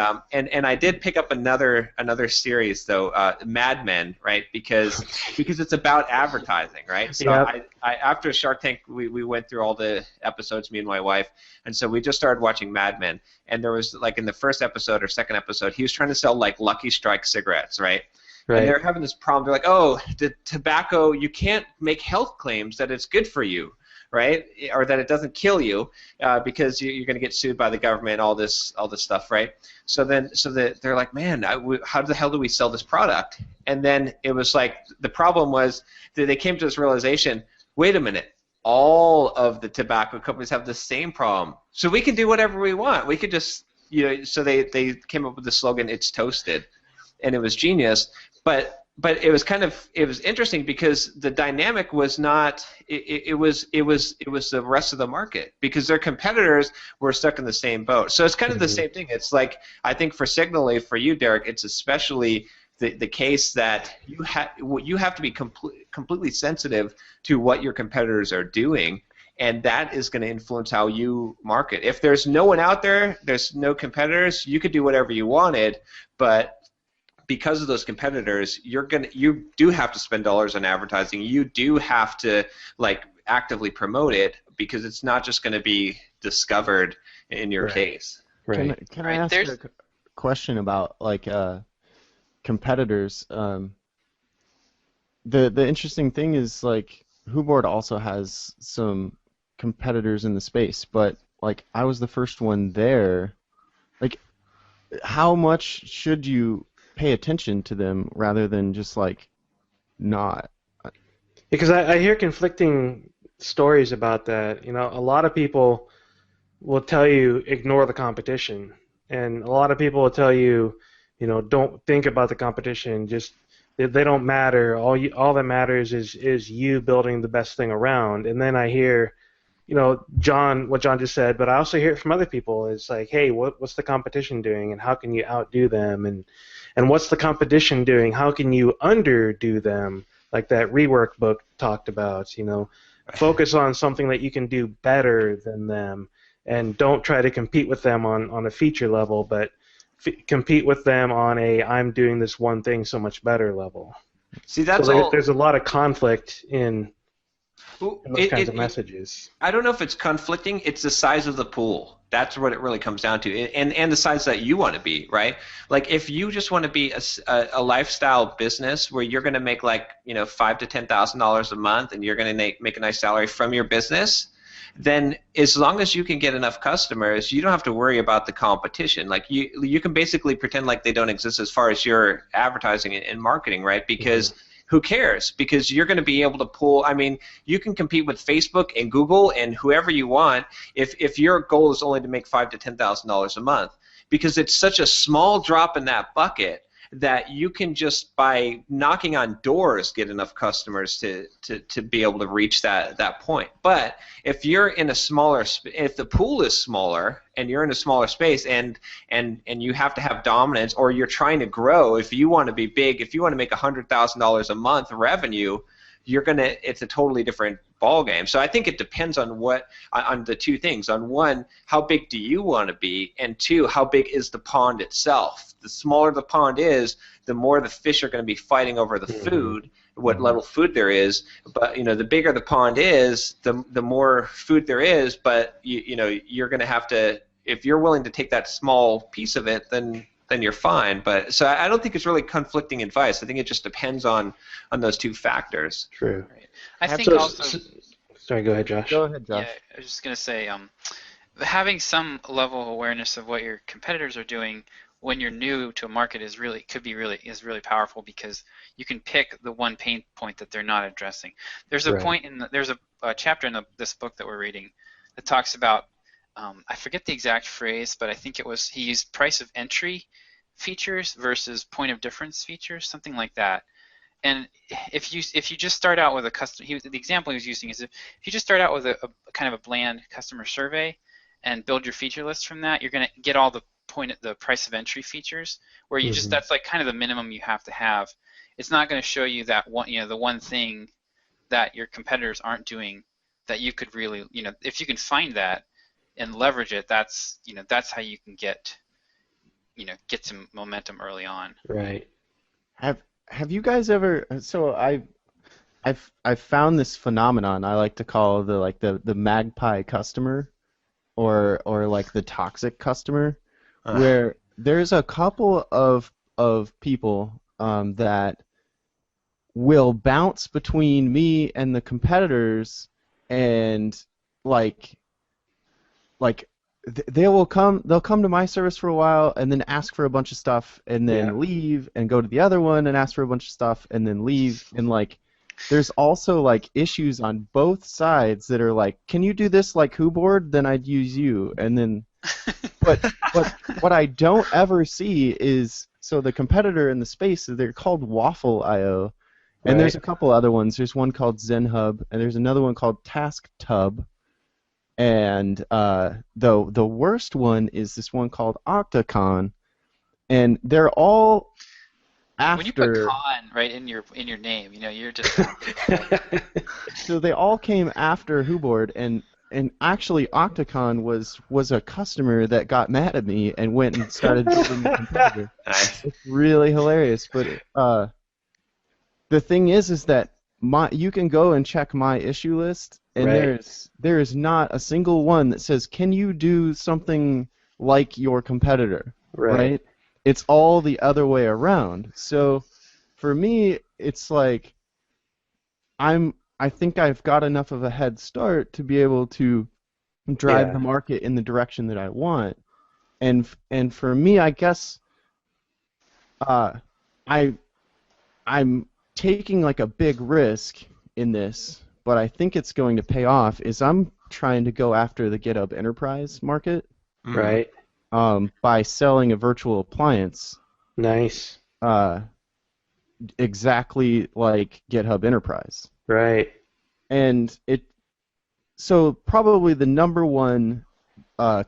I did pick up another series though, Mad Men, right? Because it's about advertising, right? So I after Shark Tank, we went through all the episodes, me and my wife, and so we just started watching Mad Men. And there was, like, in the first episode or second episode, he was trying to sell like Lucky Strike cigarettes, right? And they're having this problem. They're like, oh, the tobacco, you can't make health claims that it's good for you, right? Or that it doesn't kill you, because you're going to get sued by the government, all this stuff, right? So they're like, man, how the hell do we sell this product? And then it was like, the problem was that they came to this realization, wait a minute, all of the tobacco companies have the same problem. So we can do whatever we want. We could just, so they came up with the slogan, it's toasted. And it was genius, but it was interesting, because the dynamic was not, it was the rest of the market, because their competitors were stuck in the same boat. So it's kind of the same thing. It's like, I think for Signally, for you, Derick, it's especially the case that you have to be completely sensitive to what your competitors are doing. And that is going to influence how you market. If there's no one out there, there's no competitors, you could do whatever you wanted, but because of those competitors, you do have to spend dollars on advertising. You do have to actively promote it, because it's not just going to be discovered in your case. Right. Can I ask a question about competitors? The interesting thing is, HuBoard also has some competitors in the space, but I was the first one there. How much should you pay attention to them rather than just not? Because I hear conflicting stories about that. A lot of people will tell you ignore the competition, and a lot of people will tell you, don't think about the competition. Just they don't matter. All that matters is you building the best thing around. And then I hear, what John just said, but I also hear it from other people. It's like, hey, what's the competition doing, and how can you outdo them, and what's the competition doing? How can you underdo them? Like that rework book talked about, focus on something that you can do better than them, and don't try to compete with them on a feature level, but compete with them on I'm doing this one thing so much better level. See, that's there's a lot of conflict in those kinds of messages. I don't know if it's conflicting. It's the size of the pool. That's what it really comes down to, and the size that you want to be, right? If you just want to be a lifestyle business where you're going to make $5,000 to $10,000 a month, and you're going to make a nice salary from your business, then as long as you can get enough customers, you don't have to worry about the competition. You can basically pretend like they don't exist as far as your advertising and marketing, right? Because who cares? Because you're going to be able to pull, you can compete with Facebook and Google and whoever you want if your goal is only to make $5,000 to $10,000 a month, because it's such a small drop in that bucket that you can just by knocking on doors get enough customers to be able to reach that point. But if you're in a smaller, if the pool is smaller and you're in a smaller space and you have to have dominance, or you're trying to grow, if you want to be big, if you want to make $100,000 a month revenue, it's a totally different ball game. So I think it depends on on the two things. On one, how big do you want to be, and two, how big is the pond itself? The smaller the pond is, the more the fish are going to be fighting over the food, what level of food there is. But the bigger the pond is, the more food there is. But you're going to have to, if you're willing to take that small piece of it, then you're fine. But so I don't think it's really conflicting advice. I think it just depends on those two factors. True. Right. I think also. Sorry, go ahead, Josh. Go ahead, Josh. Yeah, I was just gonna say, having some level of awareness of what your competitors are doing when you're new to a market is really powerful, because you can pick the one pain point that they're not addressing. There's a point there's a chapter in this book that we're reading that talks about. I forget the exact phrase, but I think he used price of entry features versus point of difference features, something like that. And if you just start out with the example he was using is if you just start out with a kind of a bland customer survey and build your feature list from that, you're going to get all the price of entry features, where you that's like kind of the minimum you have to have. It's not going to show you that the one thing that your competitors aren't doing that you could really, if you can find that and leverage it, that's how you can get some momentum early on. Right. Have you guys ever? So I've found this phenomenon I like to call the magpie customer, or like the toxic customer, where there's a couple of people that will bounce between me and the competitors, and they'll come to my service for a while and then ask for a bunch of stuff and then leave and go to the other one and ask for a bunch of stuff and then leave. And there's also issues on both sides that are like, can you do this like HuBoard? Then I'd use you. And then but what I don't ever see is, so the competitor in the space, they're called Waffle.io, and there's a couple other ones. There's one called ZenHub, and there's another one called TaskTub. And the worst one is this one called Octocon, and they're all after. When you put con right in your name, you're just. So they all came after HuBoard, and actually Octocon was a customer that got mad at me and went and started building the competitor. Nice. It's really hilarious, but the thing is that you can go and check my issue list, and there is not a single one that says, can you do something like your competitor, right? It's all the other way around. So for me, it's like I think I've got enough of a head start to be able to drive the market in the direction that I want. And for me, I guess I'm taking a big risk in this, but I think it's going to pay off, is I'm trying to go after the GitHub Enterprise market. Right. By selling a virtual appliance. Nice. Exactly like GitHub Enterprise. Right. And so probably the number one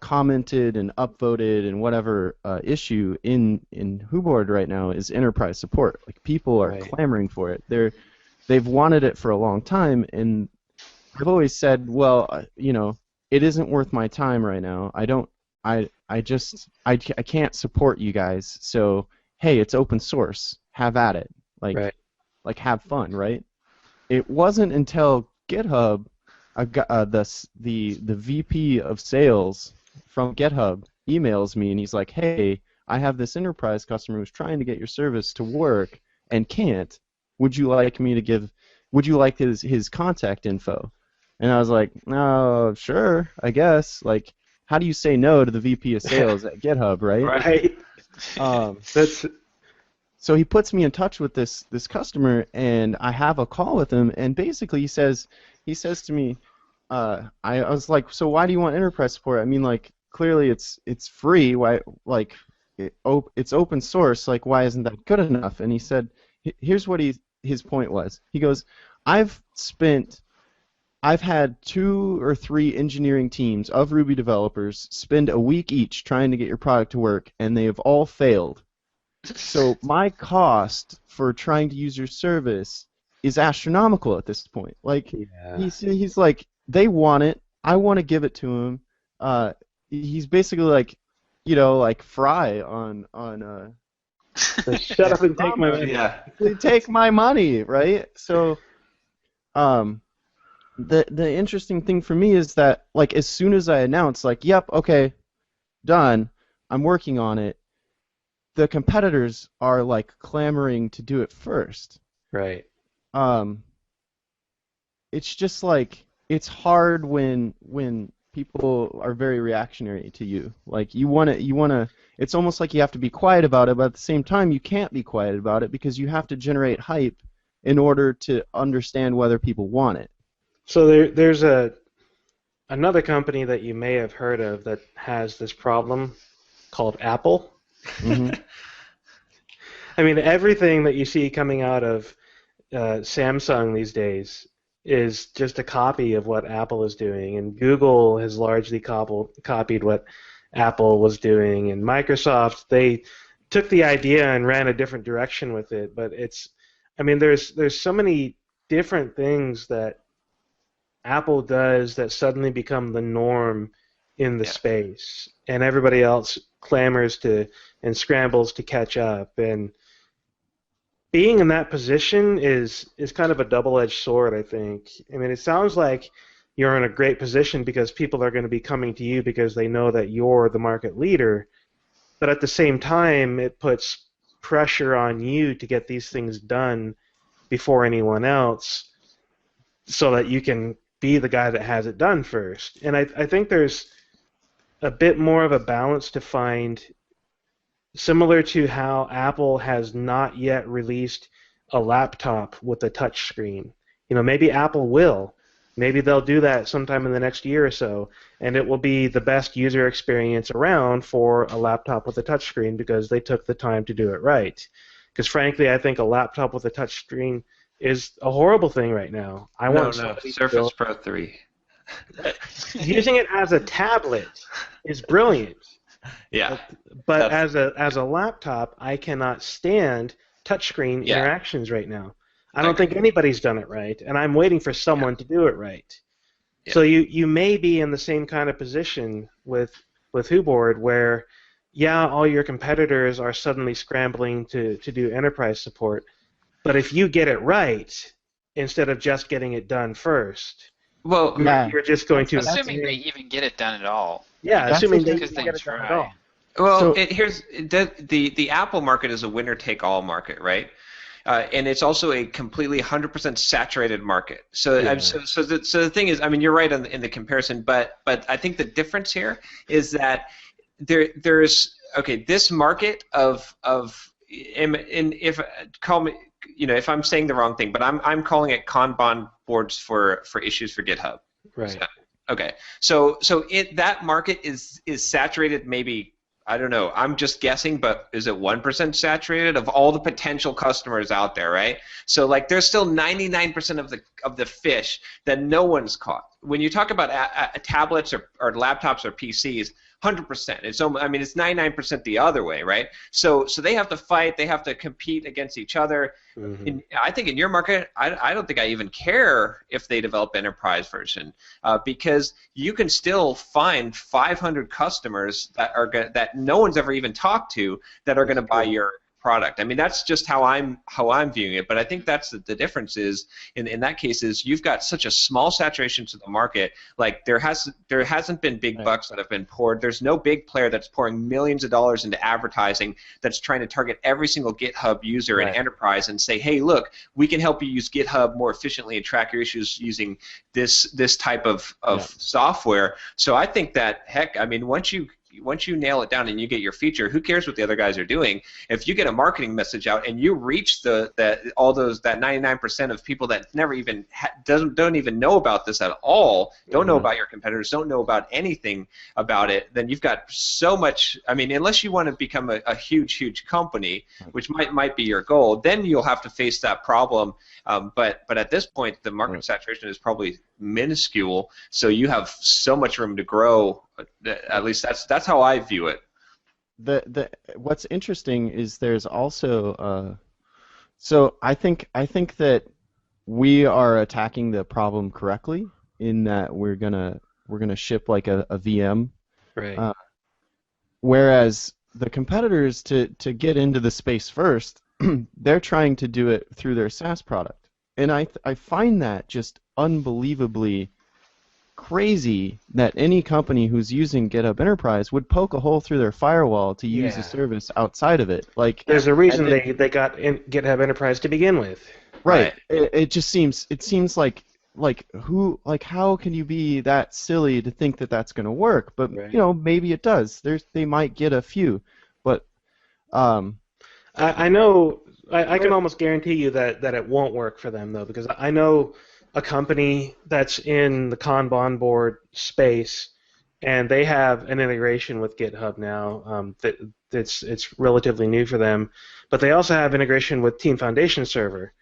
commented and upvoted and whatever issue in HuBoard right now is enterprise support. People are clamoring for it. They've wanted it for a long time, and I've always said, well, it isn't worth my time right now. I can't support you guys. So hey, it's open source. Have at it. Have fun, right? It wasn't until GitHub, the VP of sales from GitHub emails me, and he's like, hey, I have this enterprise customer who's trying to get your service to work and can't. Would you like his contact info? And I was like, oh, sure, I guess. How do you say no to the VP of sales at GitHub, right? Right. So he puts me in touch with this customer, and I have a call with him, and basically he says to me, I was like, so why do you want enterprise support? I mean, clearly it's free. Why, it's open source. Like, why isn't that good enough? And he said, here's what his point was. He goes, I've had 2 or 3 engineering teams of Ruby developers spend a week each trying to get your product to work, and they have all failed. So my cost for trying to use your service is astronomical at this point. Like, he's like, they want it. I want to give it to him. He's basically like, like Fry on shut up and take my money. Yeah. They take my money, right? So, the interesting thing for me is that, like, as soon as I announce, like, yep, okay, done, I'm working on it, the competitors are, like, clamoring to do it first. Right. It's just like, it's hard when people are very reactionary to you. Like, you want to. It's almost like you have to be quiet about it, but at the same time, you can't be quiet about it because you have to generate hype in order to understand whether people want it. So there's another company that you may have heard of that has this problem called Apple. Mm-hmm. I mean, everything that you see coming out of Samsung these days is just a copy of what Apple is doing, and Google has largely copied what Apple was doing, and Microsoft, they took the idea and ran a different direction with it. But there's so many different things that Apple does that suddenly become the norm in the space, and everybody else clamors to and scrambles to catch up. And being in that position is kind of a double-edged sword, I think. I mean, it sounds like you're in a great position because people are going to be coming to you because they know that you're the market leader, but at the same time, it puts pressure on you to get these things done before anyone else so that you can be the guy that has it done first. And I think there's a bit more of a balance to find, similar to how Apple has not yet released a laptop with a touch screen. Maybe Apple will. Maybe they'll do that sometime in the next year or so, and it will be the best user experience around for a laptop with a touch screen because they took the time to do it right. Because frankly, I think a laptop with a touch screen is a horrible thing right now. Surface Pro 3. Using it as a tablet is brilliant. Yeah. But as a laptop, I cannot stand touchscreen interactions right now. I don't think anybody's done it right, and I'm waiting for someone to do it right. Yeah. So you may be in the same kind of position with HuBoard where, all your competitors are suddenly scrambling to do enterprise support, but if you get it right instead of just getting it done first, you're just going to... Assuming they even get it done at all. Yeah, assuming they get it done at all. Well, here's the Apple market is a winner-take-all market, right? And it's also a completely 100% saturated market. So, so the thing is, I mean, you're right in the comparison, but I think the difference here is that there's this market of if call me, if I'm saying the wrong thing, but I'm calling it Kanban boards for issues for GitHub. Right. So that market is saturated, maybe, I don't know, I'm just guessing, but is it 1% saturated of all the potential customers out there, right? So like there's still 99% of the fish that no one's caught. When you talk about tablets or laptops or PCs, 100%. It's 99% the other way, right? So they have to fight. They have to compete against each other. Mm-hmm. I think in your market, I don't think I even care if they develop enterprise version because you can still find 500 customers that no one's ever even talked to that are going to buy your product. I mean, that's just how I'm viewing it. But I think that's the difference is in that case is you've got such a small saturation to the market. Like there hasn't been big bucks that have been poured. There's no big player that's pouring millions of dollars into advertising that's trying to target every single GitHub user and enterprise and say, hey, look, we can help you use GitHub more efficiently and track your issues using this type of software. So I think that once you once you nail it down and you get your feature, who cares what the other guys are doing? If you get a marketing message out and you reach that 99% of people that never even don't even know about this at all, don't know about your competitors, don't know about anything about it, then you've got so much. I mean, unless you want to become a huge company, which might be your goal, then you'll have to face that problem. But at this point, the market saturation is probably minuscule, so you have so much room to grow. At least that's how I view it. What's interesting is there's also so I think that we are attacking the problem correctly in that we're gonna ship like a VM, right? Whereas the competitors to get into the space first, they're trying to do it through their SaaS product, and I find that just unbelievably crazy that any company who's using GitHub Enterprise would poke a hole through their firewall to use a service outside of it. Like, there's a reason they got GitHub Enterprise to begin with. Right. It seems like how can you be that silly to think that that's going to work? But maybe it does. They might get a few, but I know I can almost guarantee you that it won't work for them though, because I know a company that's in the Kanban board space, and they have an integration with GitHub now. It's relatively new for them, but they also have integration with Team Foundation Server,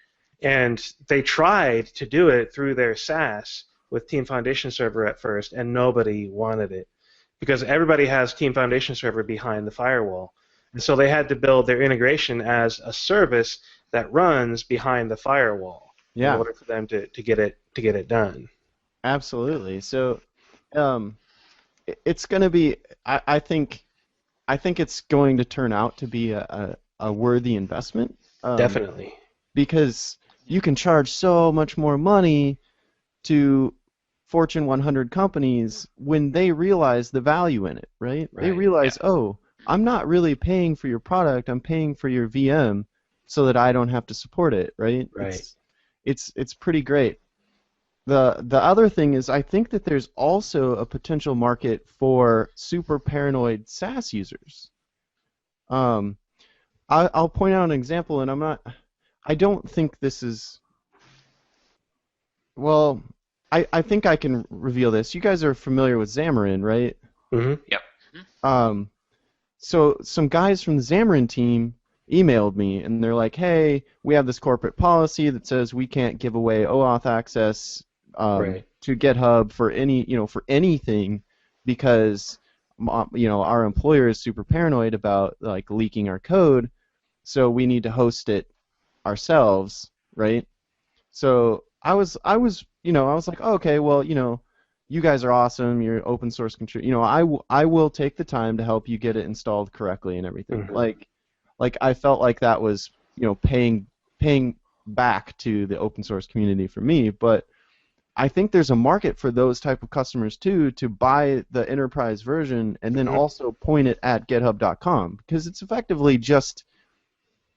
and they tried to do it through their SaaS with Team Foundation Server at first, and nobody wanted it because everybody has Team Foundation Server behind the firewall. And so they had to build their integration as a service that runs behind the firewall in order for them to get it done. Absolutely. So it's going to be. I think it's going to turn out to be a worthy investment. Definitely. Because you can charge so much more money to Fortune 100 companies when they realize the value in it, right? They realize, I'm not really paying for your product, I'm paying for your VM so that I don't have to support it, right? Right. It's pretty great. The other thing is I think that there's also a potential market for super paranoid SaaS users. I'll point out an example, and I don't think this is. Well, I think I can reveal this. You guys are familiar with Xamarin, right? Mm-hmm. Yep. So some guys from the Xamarin team emailed me, and they're like, "Hey, we have this corporate policy that says we can't give away OAuth access to GitHub for anything because our employer is super paranoid about like leaking our code, so we need to host it ourselves, right?" So I was like, oh, okay, well, you guys are awesome. You're open source contributors. I will take the time to help you get it installed correctly and everything. Mm-hmm. Like I felt like that was paying back to the open source community for me. But I think there's a market for those type of customers too, to buy the enterprise version and then also point it at GitHub.com, because it's effectively just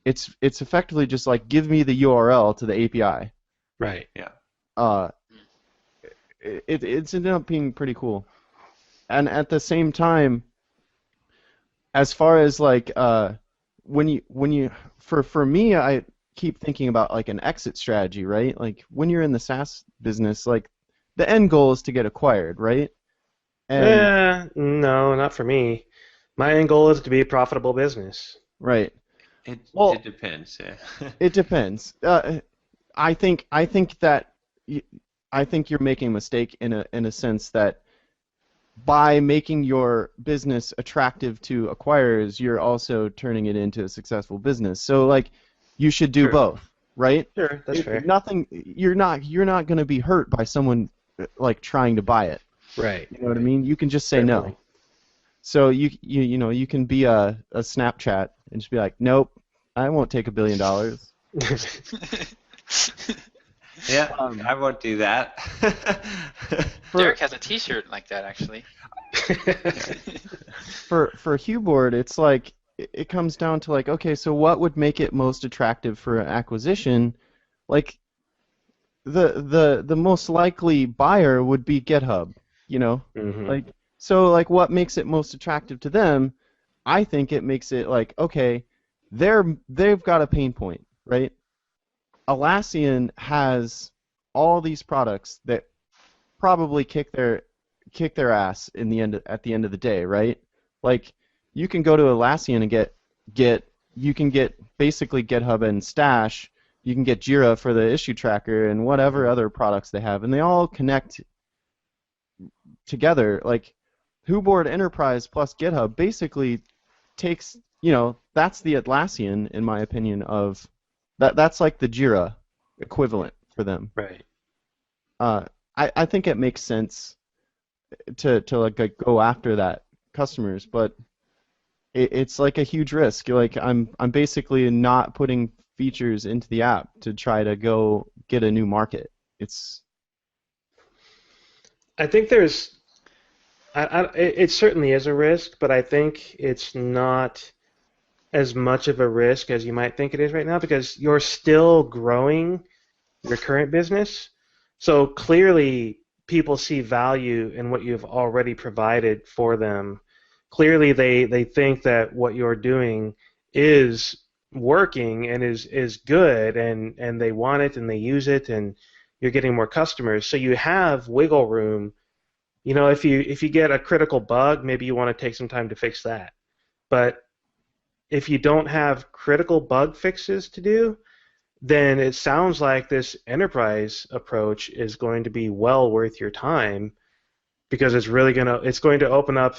like, give me the URL to the API. Right. Yeah. It's ended up being pretty cool, and at the same time, as far as like when you for me, I keep thinking about like an exit strategy, right? Like when you're in the SaaS business, like the end goal is to get acquired, right? No, not for me. My end goal is to be a profitable business. Right. It depends. Yeah. It depends. I think you're making a mistake in a sense that by making your business attractive to acquirers, you're also turning it into a successful business. So like, you should do both, right? Sure, that's fair. You're not going to be hurt by someone like trying to buy it. Right. You know what I mean? You can just say no. So you can be a Snapchat and just be like, nope, I won't take $1 billion. Yeah, I won't do that. Derick has a T-shirt like that, actually. For HuBoard, it's like it comes down to like, okay, so what would make it most attractive for an acquisition? Like the most likely buyer would be GitHub, Mm-hmm. like So like, what makes it most attractive to them? I think it makes it like, okay, they've got a pain point, right? Atlassian has all these products that probably kick their ass at the end of the day, right? Like, you can go to Atlassian and you can get basically GitHub and Stash. You can get Jira for the issue tracker and whatever other products they have, and they all connect together. Like, HuBoard Enterprise plus GitHub basically takes, that's the Atlassian, in my opinion, of that's like the Jira equivalent for them. Right. I think it makes sense to like go after that customers, but it's like a huge risk. Like, I'm basically not putting features into the app to try to go get a new market. I think there's, it certainly is a risk, but I think it's not as much of a risk as you might think it is right now, because you're still growing your current business. So clearly people see value in what you've already provided for them. Clearly they think that what you're doing is working and is good, and they want it and they use it, and you're getting more customers. So you have wiggle room. If you get a critical bug, maybe you want to take some time to fix that. But if you don't have critical bug fixes to do, then it sounds like this enterprise approach is going to be well worth your time, because it's going to open up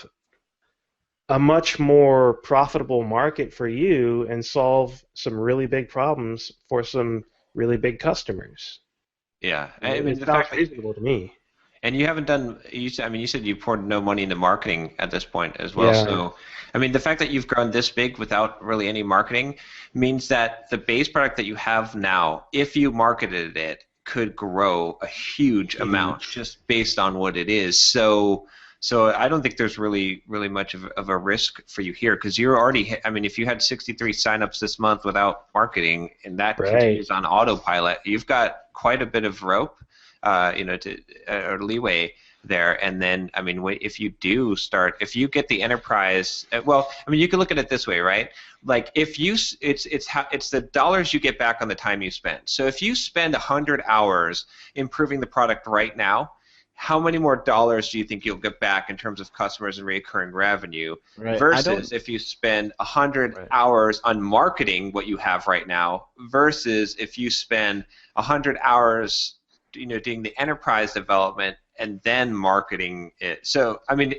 a much more profitable market for you and solve some really big problems for some really big customers. Yeah, I mean, the fact reasonable to me. And you haven't done. You said you poured no money into marketing at this point as well. Yeah. So, I mean, the fact that you've grown this big without really any marketing means that the base product that you have now, if you marketed it, could grow a huge amount just based on what it is. So I don't think there's really much of a risk for you here, because you're already. I mean, if you had 63 signups this month without marketing, and that continues on autopilot, you've got quite a bit of rope. Or leeway there, and then I mean, if you get the enterprise, you can look at it this way, right? Like, if it's the dollars you get back on the time you spend. So if you spend 100 hours improving the product right now, how many more dollars do you think you'll get back in terms of customers and recurring revenue? Right. Versus if you spend 100 hours on marketing what you have right now, versus if you spend 100 hours doing the enterprise development and then marketing it. So, I mean,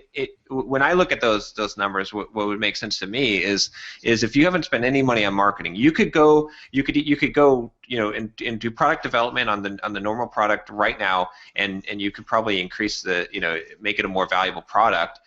when I look at those numbers, what would make sense to me is if you haven't spent any money on marketing, you could go and do product development on the normal product right now, and you could probably increase make it a more valuable product.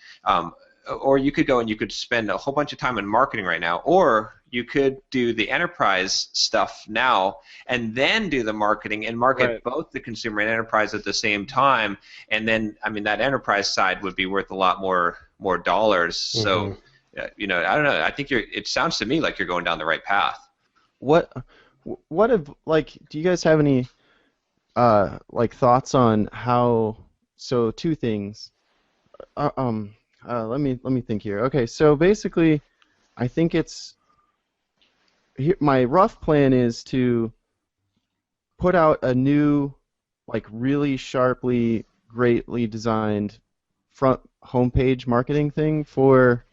Or you could go and you could spend a whole bunch of time on marketing right now, or you could do the enterprise stuff now and then do the marketing and market both the consumer and enterprise at the same time, and then, I mean, that enterprise side would be worth a lot more dollars. So, I don't know. I think it sounds to me like you're going down the right path. What if, do you guys have any thoughts on how? So, two things. Let me think here. Okay, so basically, I think my rough plan is to put out a new, really sharply, greatly designed front homepage marketing thing for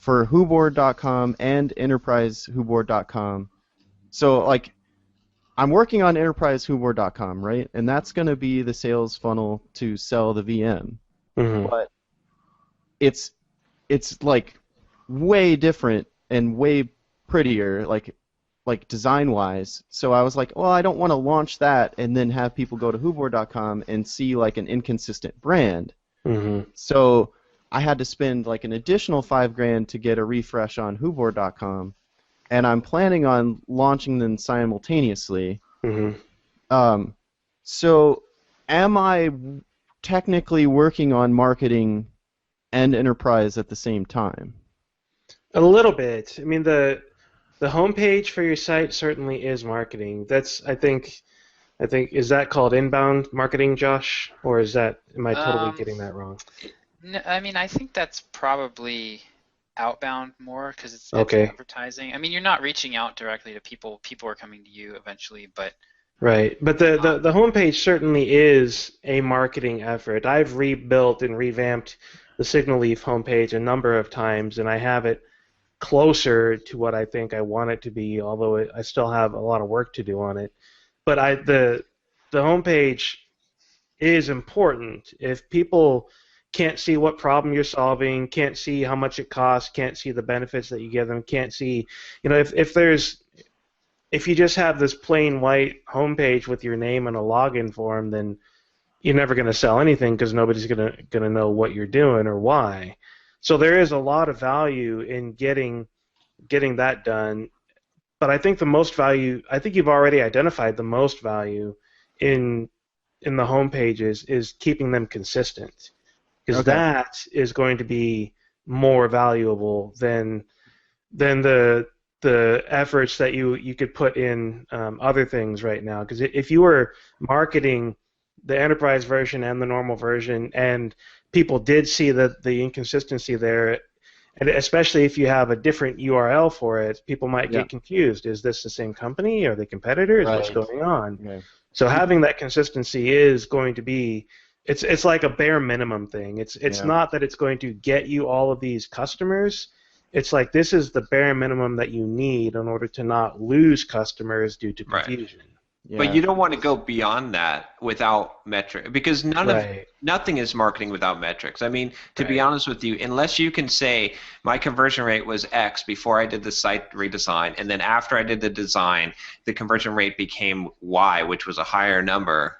HuBoard.com and EnterpriseHuBoard.com. So, I'm working on EnterpriseHuBoard.com, right? And that's going to be the sales funnel to sell the VM. Mm-hmm. But it's way different and way prettier, like design-wise. So I was like, well, I don't want to launch that and then have people go to HuBoard.com and see an inconsistent brand. Mm-hmm. So I had to spend an additional $5,000 to get a refresh on HuBoard.com, and I'm planning on launching them simultaneously. Mm-hmm. So am I technically working on marketing and enterprise at the same time? A little bit. I mean, the homepage for your site certainly is marketing. That's, I think, is that called inbound marketing, Josh, or am I totally getting that wrong? No, I mean, I think that's probably outbound more because it's Okay. advertising. I mean, you're not reaching out directly to people. People are coming to you eventually, but Right, but the homepage certainly is a marketing effort. I've rebuilt and revamped the Signal Leaf homepage a number of times, and I have it closer to what I think I want it to be, although I still have a lot of work to do on it. But the homepage is important. If people can't see what problem you're solving, can't see how much it costs, can't see the benefits that you give them, can't see, if you just have this plain white homepage with your name and a login form, then you're never going to sell anything because nobody's going to know what you're doing or why. So there is a lot of value in getting that done. But I think I think you've already identified the most value in the home pages is keeping them consistent, because that is going to be more valuable than the efforts that you could put in other things right now. Because if you were marketing the enterprise version and the normal version, and people did see the inconsistency there, and especially if you have a different URL for it, people might get confused. Is this the same company? Are they competitors? What's going on? Okay. So having that consistency is going to be, it's like a bare minimum thing. It's not that it's going to get you all of these customers. It's like this is the bare minimum that you need in order to not lose customers due to confusion. Right. Yeah. But you don't want to go beyond that without metrics, because nothing is marketing without metrics. I mean, to be honest with you, unless you can say my conversion rate was X before I did the site redesign, and then after I did the design, the conversion rate became Y, which was a higher number,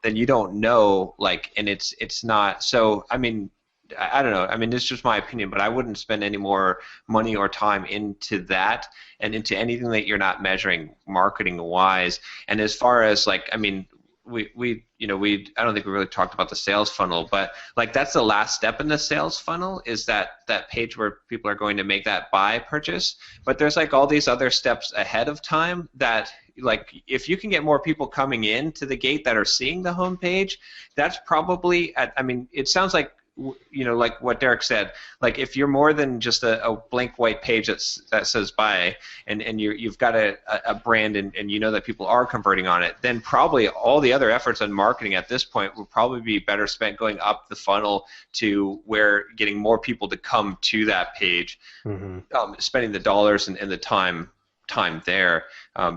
then you don't know, and it's not. So, I mean, I don't know. I mean, it's just my opinion, but I wouldn't spend any more money or time into that and into anything that you're not measuring marketing-wise. And as far as I mean, I don't think we really talked about the sales funnel, but that's the last step in the sales funnel is that page where people are going to make that buy purchase. But there's all these other steps ahead of time that if you can get more people coming in to the gate that are seeing the homepage, that's probably I mean, it sounds like like what Derick said, if you're more than just a blank white page that says buy, and you've got a brand and you know that people are converting on it, then probably all the other efforts on marketing at this point will probably be better spent going up the funnel to where getting more people to come to that page, spending the dollars and the time there,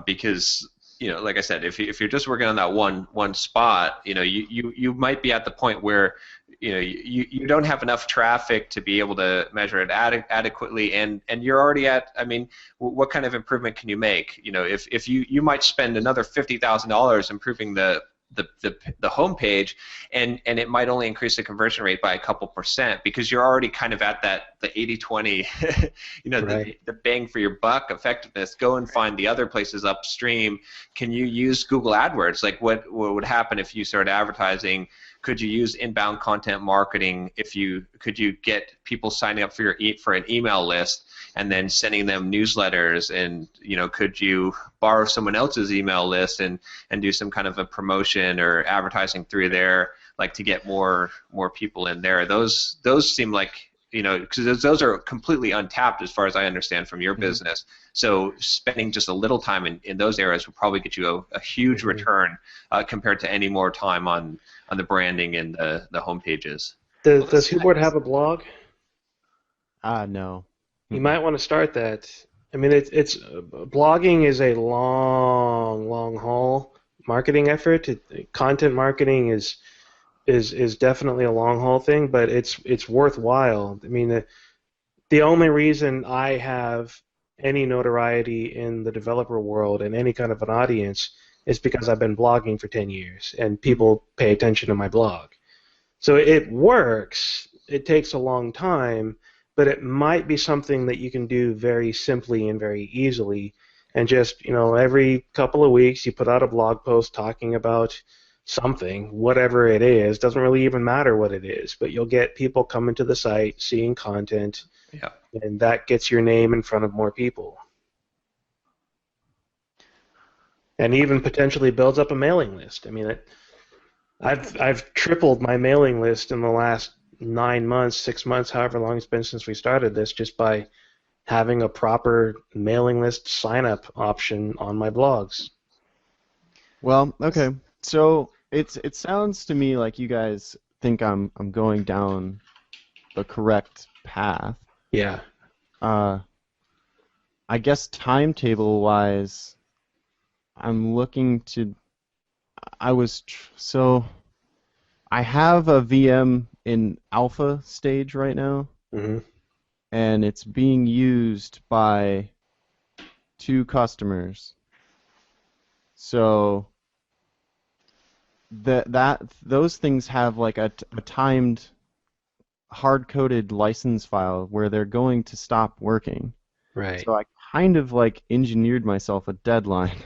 because like I said, if you're just working on that one spot, you might be at the point where you don't have enough traffic to be able to measure it adequately, and you're already at. I mean, what kind of improvement can you make? If you might spend another $50,000 improving the homepage, and it might only increase the conversion rate by a couple percent because you're already kind of at the 80-20, the bang for your buck effectiveness. Go and find the other places upstream. Can you use Google AdWords? What would happen if you started advertising? Could you use inbound content marketing? Could you get people signing up for an email list and then sending them newsletters? And could you borrow someone else's email list and do some kind of a promotion or advertising through there, to get more people in there? Those seem because those are completely untapped as far as I understand from your business. So spending just a little time in those areas will probably get you a huge return compared to any more time on the branding and the home pages. Does HuBoard have a blog? No. You might want to start that. I mean, it's blogging is a long haul marketing effort. Content marketing is definitely a long haul thing, but it's worthwhile. I mean, the only reason I have any notoriety in the developer world and any kind of an audience is because I've been blogging for 10 years and people pay attention to my blog. So it works. It takes a long time, but it might be something that you can do very simply and very easily. And just, every couple of weeks you put out a blog post talking about something, whatever it is. Doesn't really even matter what it is, but you'll get people coming to the site, seeing content, and that gets your name in front of more people. And even potentially builds up a mailing list. I mean, I've tripled my mailing list in the last 9 months, 6 months, however long it's been since we started this, just by having a proper mailing list sign-up option on my blogs. Well, okay. So it sounds to me like you guys think I'm going down the correct path. Yeah. I guess timetable-wise, I'm looking to. So I have a VM in alpha stage right now, and it's being used by 2 customers. So those things have like a timed hard-coded license file where they're going to stop working. Right. So I kind of like engineered myself a deadline.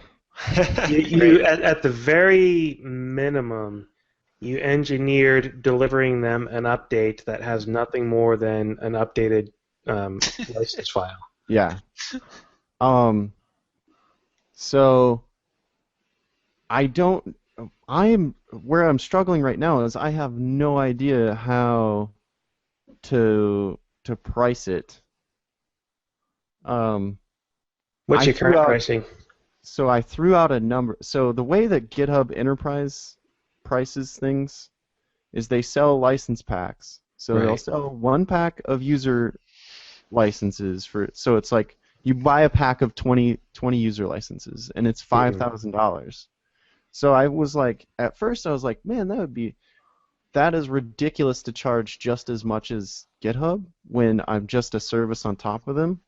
At the very minimum, you engineered delivering them an update that has nothing more than an updated license file. Yeah. So where I'm struggling right now is I have no idea how to price it. What's your current pricing? So I threw out a number. So the way that GitHub Enterprise prices things is they sell license packs. So they'll sell 1 pack of user licenses so it's like you buy a pack of 20 user licenses and it's $5,000. So I was like, at first I was like, man, that is ridiculous to charge just as much as GitHub when I'm just a service on top of them.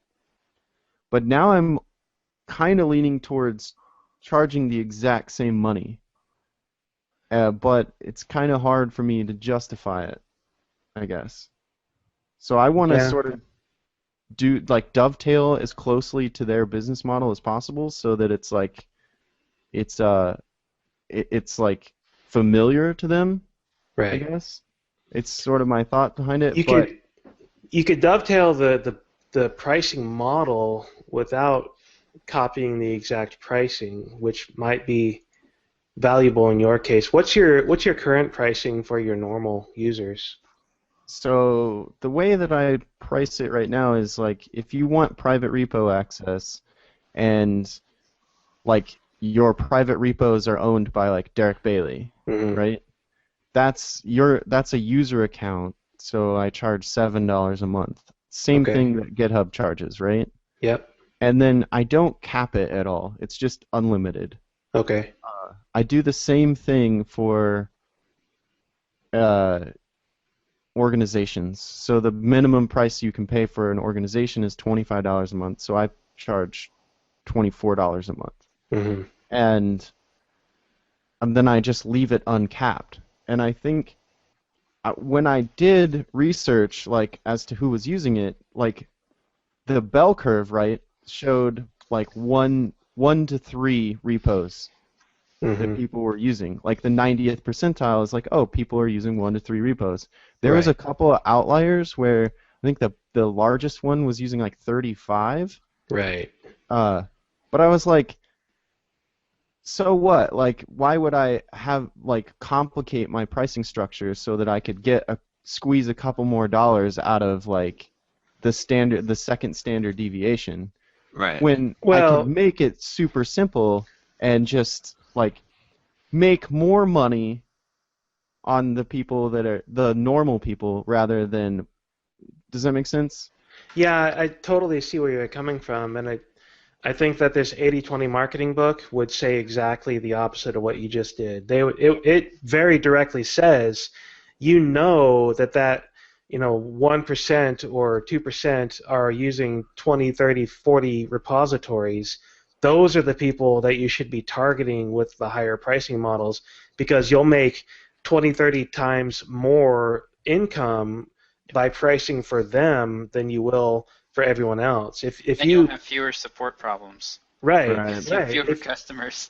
But now I'm kind of leaning towards charging the exact same money. But it's kind of hard for me to justify it, I guess. So I want to sort of dovetail as closely to their business model as possible, so that it's like familiar to them. Right. I guess it's sort of my thought behind it. You could dovetail the pricing model without copying the exact pricing, which might be valuable in your case. What's your current pricing for your normal users? So the way that I price it right now is like if you want private repo access and like your private repos are owned by like Derick Bailey, right? That's a user account, so I charge $7 a month. Same thing that GitHub charges, right? Yep. And then I don't cap it at all. It's just unlimited. Okay. I do the same thing for organizations. So the minimum price you can pay for an organization is $25 a month. So I charge $24 a month. And then I just leave it uncapped. And I think when I did research, like as to who was using it, like the bell curve, right, showed like one to 3 repos that people were using. Like the 90th percentile is like, oh, people are using 1 to 3 repos. There was a couple of outliers where I think the largest one was using like 35. Right. But I was like, so what? Like, why would I have complicate my pricing structure so that I could squeeze a couple more dollars out of like the second standard deviation? Right. When I could make it super simple and just like make more money on the people that are the normal people rather than. Does that make sense? Yeah, I totally see where you're coming from, and I think that this 80-20 marketing book would say exactly the opposite of what you just did. It very directly says, that 1% or 2% are using 20, 30, 40 repositories. Those are the people that you should be targeting with the higher pricing models, because you'll make 20, 30 times more income by pricing for them than you will for everyone else. If you'll have fewer support problems. Right. Fewer customers.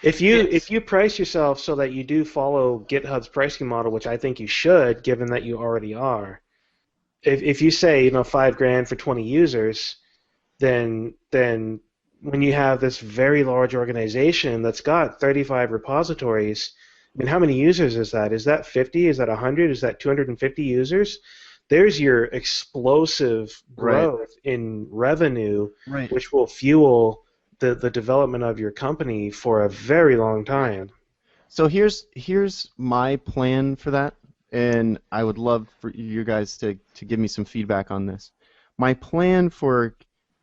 If you price yourself so that you do follow GitHub's pricing model, which I think you should, given that you already are, if you say $5,000 for 20 users, then when you have this very large organization that's got 35 repositories, I mean, how many users is that? Is that 50? Is that 100? Is that 250 users? There's your explosive growth in revenue, which will fuel the development of your company for a very long time. So here's my plan for that, and I would love for you guys to give me some feedback on this. My plan for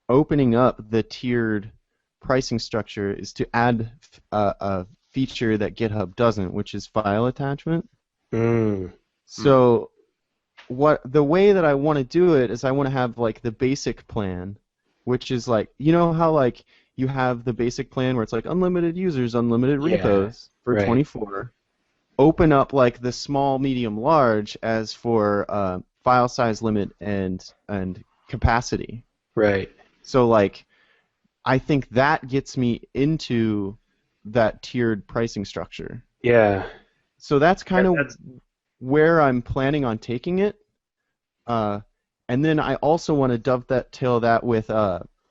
opening up the tiered pricing structure is to add a feature that GitHub doesn't, which is file attachment. So the way that I want to do it is I want to have like the basic plan, which is like, you know how like you have the basic plan where it's like unlimited users, unlimited repos for 24. Open up like the small, medium, large as for file size limit and capacity. Right. So like, I think that gets me into that tiered pricing structure. Yeah. So that's kind of where I'm planning on taking it. And then I also want to dovetail that with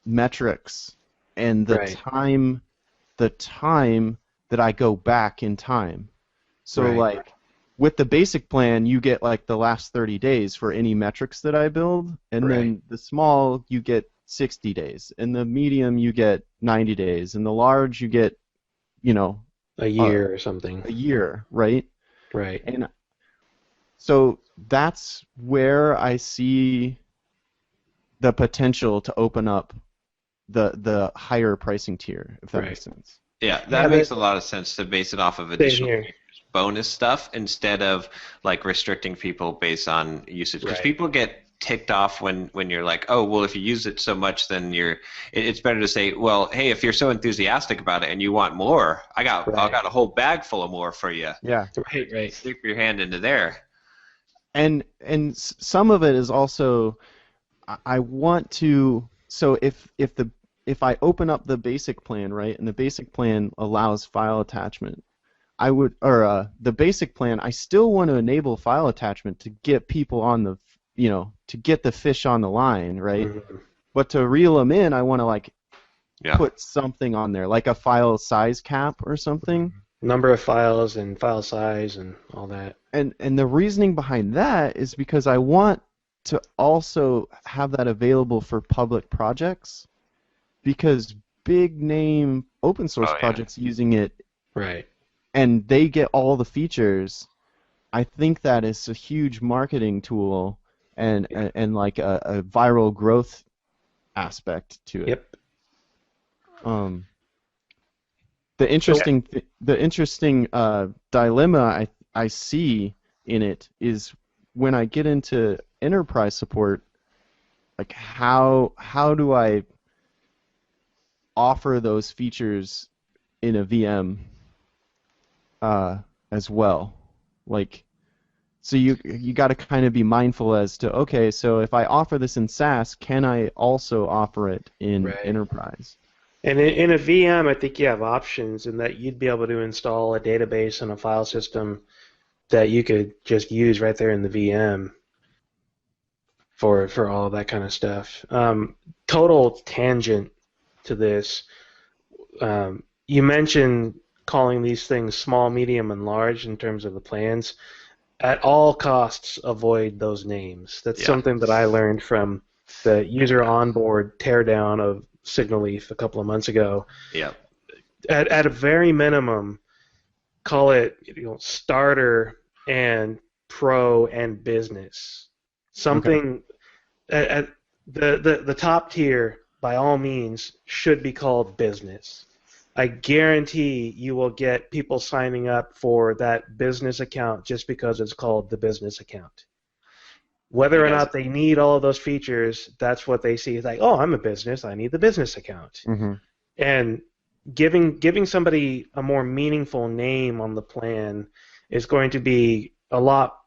metrics and the time that I go back in time. So like with the basic plan, you get like the last 30 days for any metrics that I build, and then the small you get 60 days, and the medium you get 90 days, and the large you get, you know, a year or something. A year, right? Right. And so that's where I see the potential to open up the higher pricing tier, if that makes sense. Yeah, that makes a lot of sense to base it off of additional bonus stuff instead of like restricting people based on usage, because people get ticked off when you're like, oh, well, if you use it so much, then it's better to say, well, hey, if you're so enthusiastic about it and you want more, I got a whole bag full of more for you. Yeah. Right. Stick your hand into there. And some of it is also, I want to, so if I open up the basic plan, right, and the basic plan allows file attachment, the basic plan, I still want to enable file attachment to get people on the, you know, to get the fish on the line, right? But to reel them in, I want to like put something on there, like a file size cap or something. Number of files and file size and all that. And the reasoning behind that is because I want to also have that available for public projects, because big name open source projects using it, and they get all the features. I think that is a huge marketing tool and like a viral growth aspect to it. The interesting dilemma I see in it is when I get into enterprise support, like how do I offer those features in a VM as well? Like, so you got to kind of be mindful as to, okay, so if I offer this in SaaS, can I also offer it in enterprise? And in a VM, I think you have options in that you'd be able to install a database and a file system that you could just use right there in the VM for all of that kind of stuff. Total tangent to this. You mentioned calling these things small, medium, and large in terms of the plans. At all costs, avoid those names. That's something that I learned from the user onboard teardown of Signal Leaf a couple of months ago. At a very minimum, call it starter and pro and business. Something at the top tier, by all means, should be called business. I guarantee you will get people signing up for that business account just because it's called the business account. Whether or not they need all of those features, that's what they see. It's like, oh, I'm a business, I need the business account. And giving somebody a more meaningful name on the plan is going to be a lot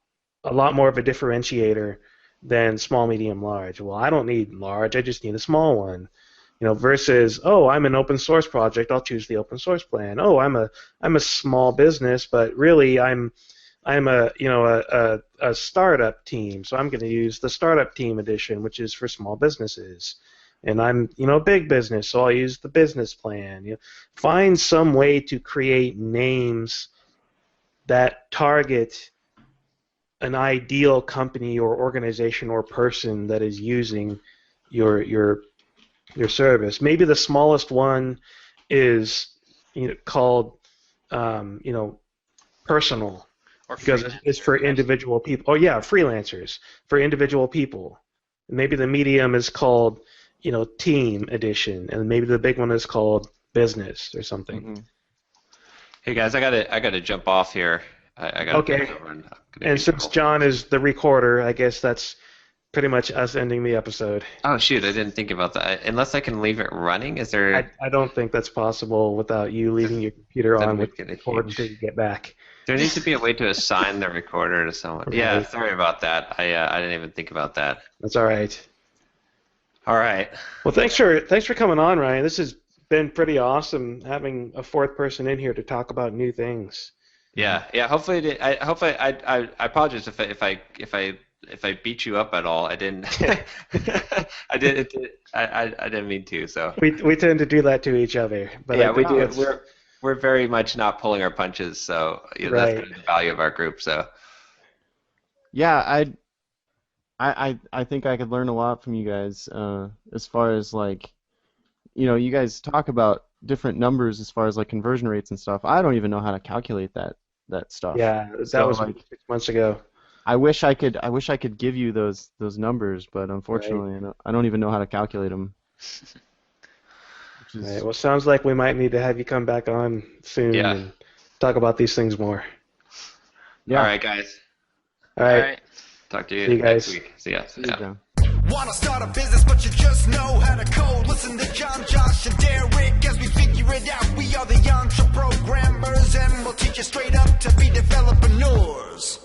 more of a differentiator than small, medium, large. Well, I don't need large, I just need a small one. Versus, oh, I'm an open source project, I'll choose the open source plan. Oh, I'm a small business, but really I'm a startup team, so I'm going to use the startup team edition, which is for small businesses. And I'm a big business, so I'll use the business plan. Find some way to create names that target an ideal company or organization or person that is using your service. Maybe the smallest one is called personal, Or because it's for individual people. Oh yeah, freelancers for individual people. Maybe the medium is called team edition, and maybe the big one is called business or something. Mm-hmm. Hey guys, I gotta jump off here. I gotta Okay. And since John is the recorder, I guess that's pretty much us ending the episode. Oh shoot, I didn't think about that. Unless I can leave it running, is there? I don't think that's possible without you leaving your computer That on would with get a record huge- until you get back. There needs to be a way to assign the recorder to someone. Right. Yeah, sorry about that. I didn't even think about that. That's all right. All right. Well, thanks for coming on, Ryan. This has been pretty awesome having a fourth person in here to talk about new things. Yeah. Hopefully, I apologize if I beat you up at all. I didn't. I didn't mean to. So. We tend to do that to each other, but Yeah, I we think do. it's- We're very much not pulling our punches. So that's Right. kind of the value of our group. So. Yeah, I think I could learn a lot from you guys as far as you guys talk about different numbers as far as conversion rates and stuff. I don't even know how to calculate that stuff. Yeah, that So, was 6 months ago. I wish I could give you those numbers, but unfortunately I don't even know how to calculate them. Which is, Right. Well, sounds like we might need to have you come back on soon Yeah. and talk about these things more. yeah. All right, guys. All All right. right. Talk to you, See you next guys. week. See ya. See you, John. Wanna start a business, but you just know how to code. Listen to John, Josh, and Derick as we figure it out. We are the Entreprogrammers, and we'll teach you straight up to be developers.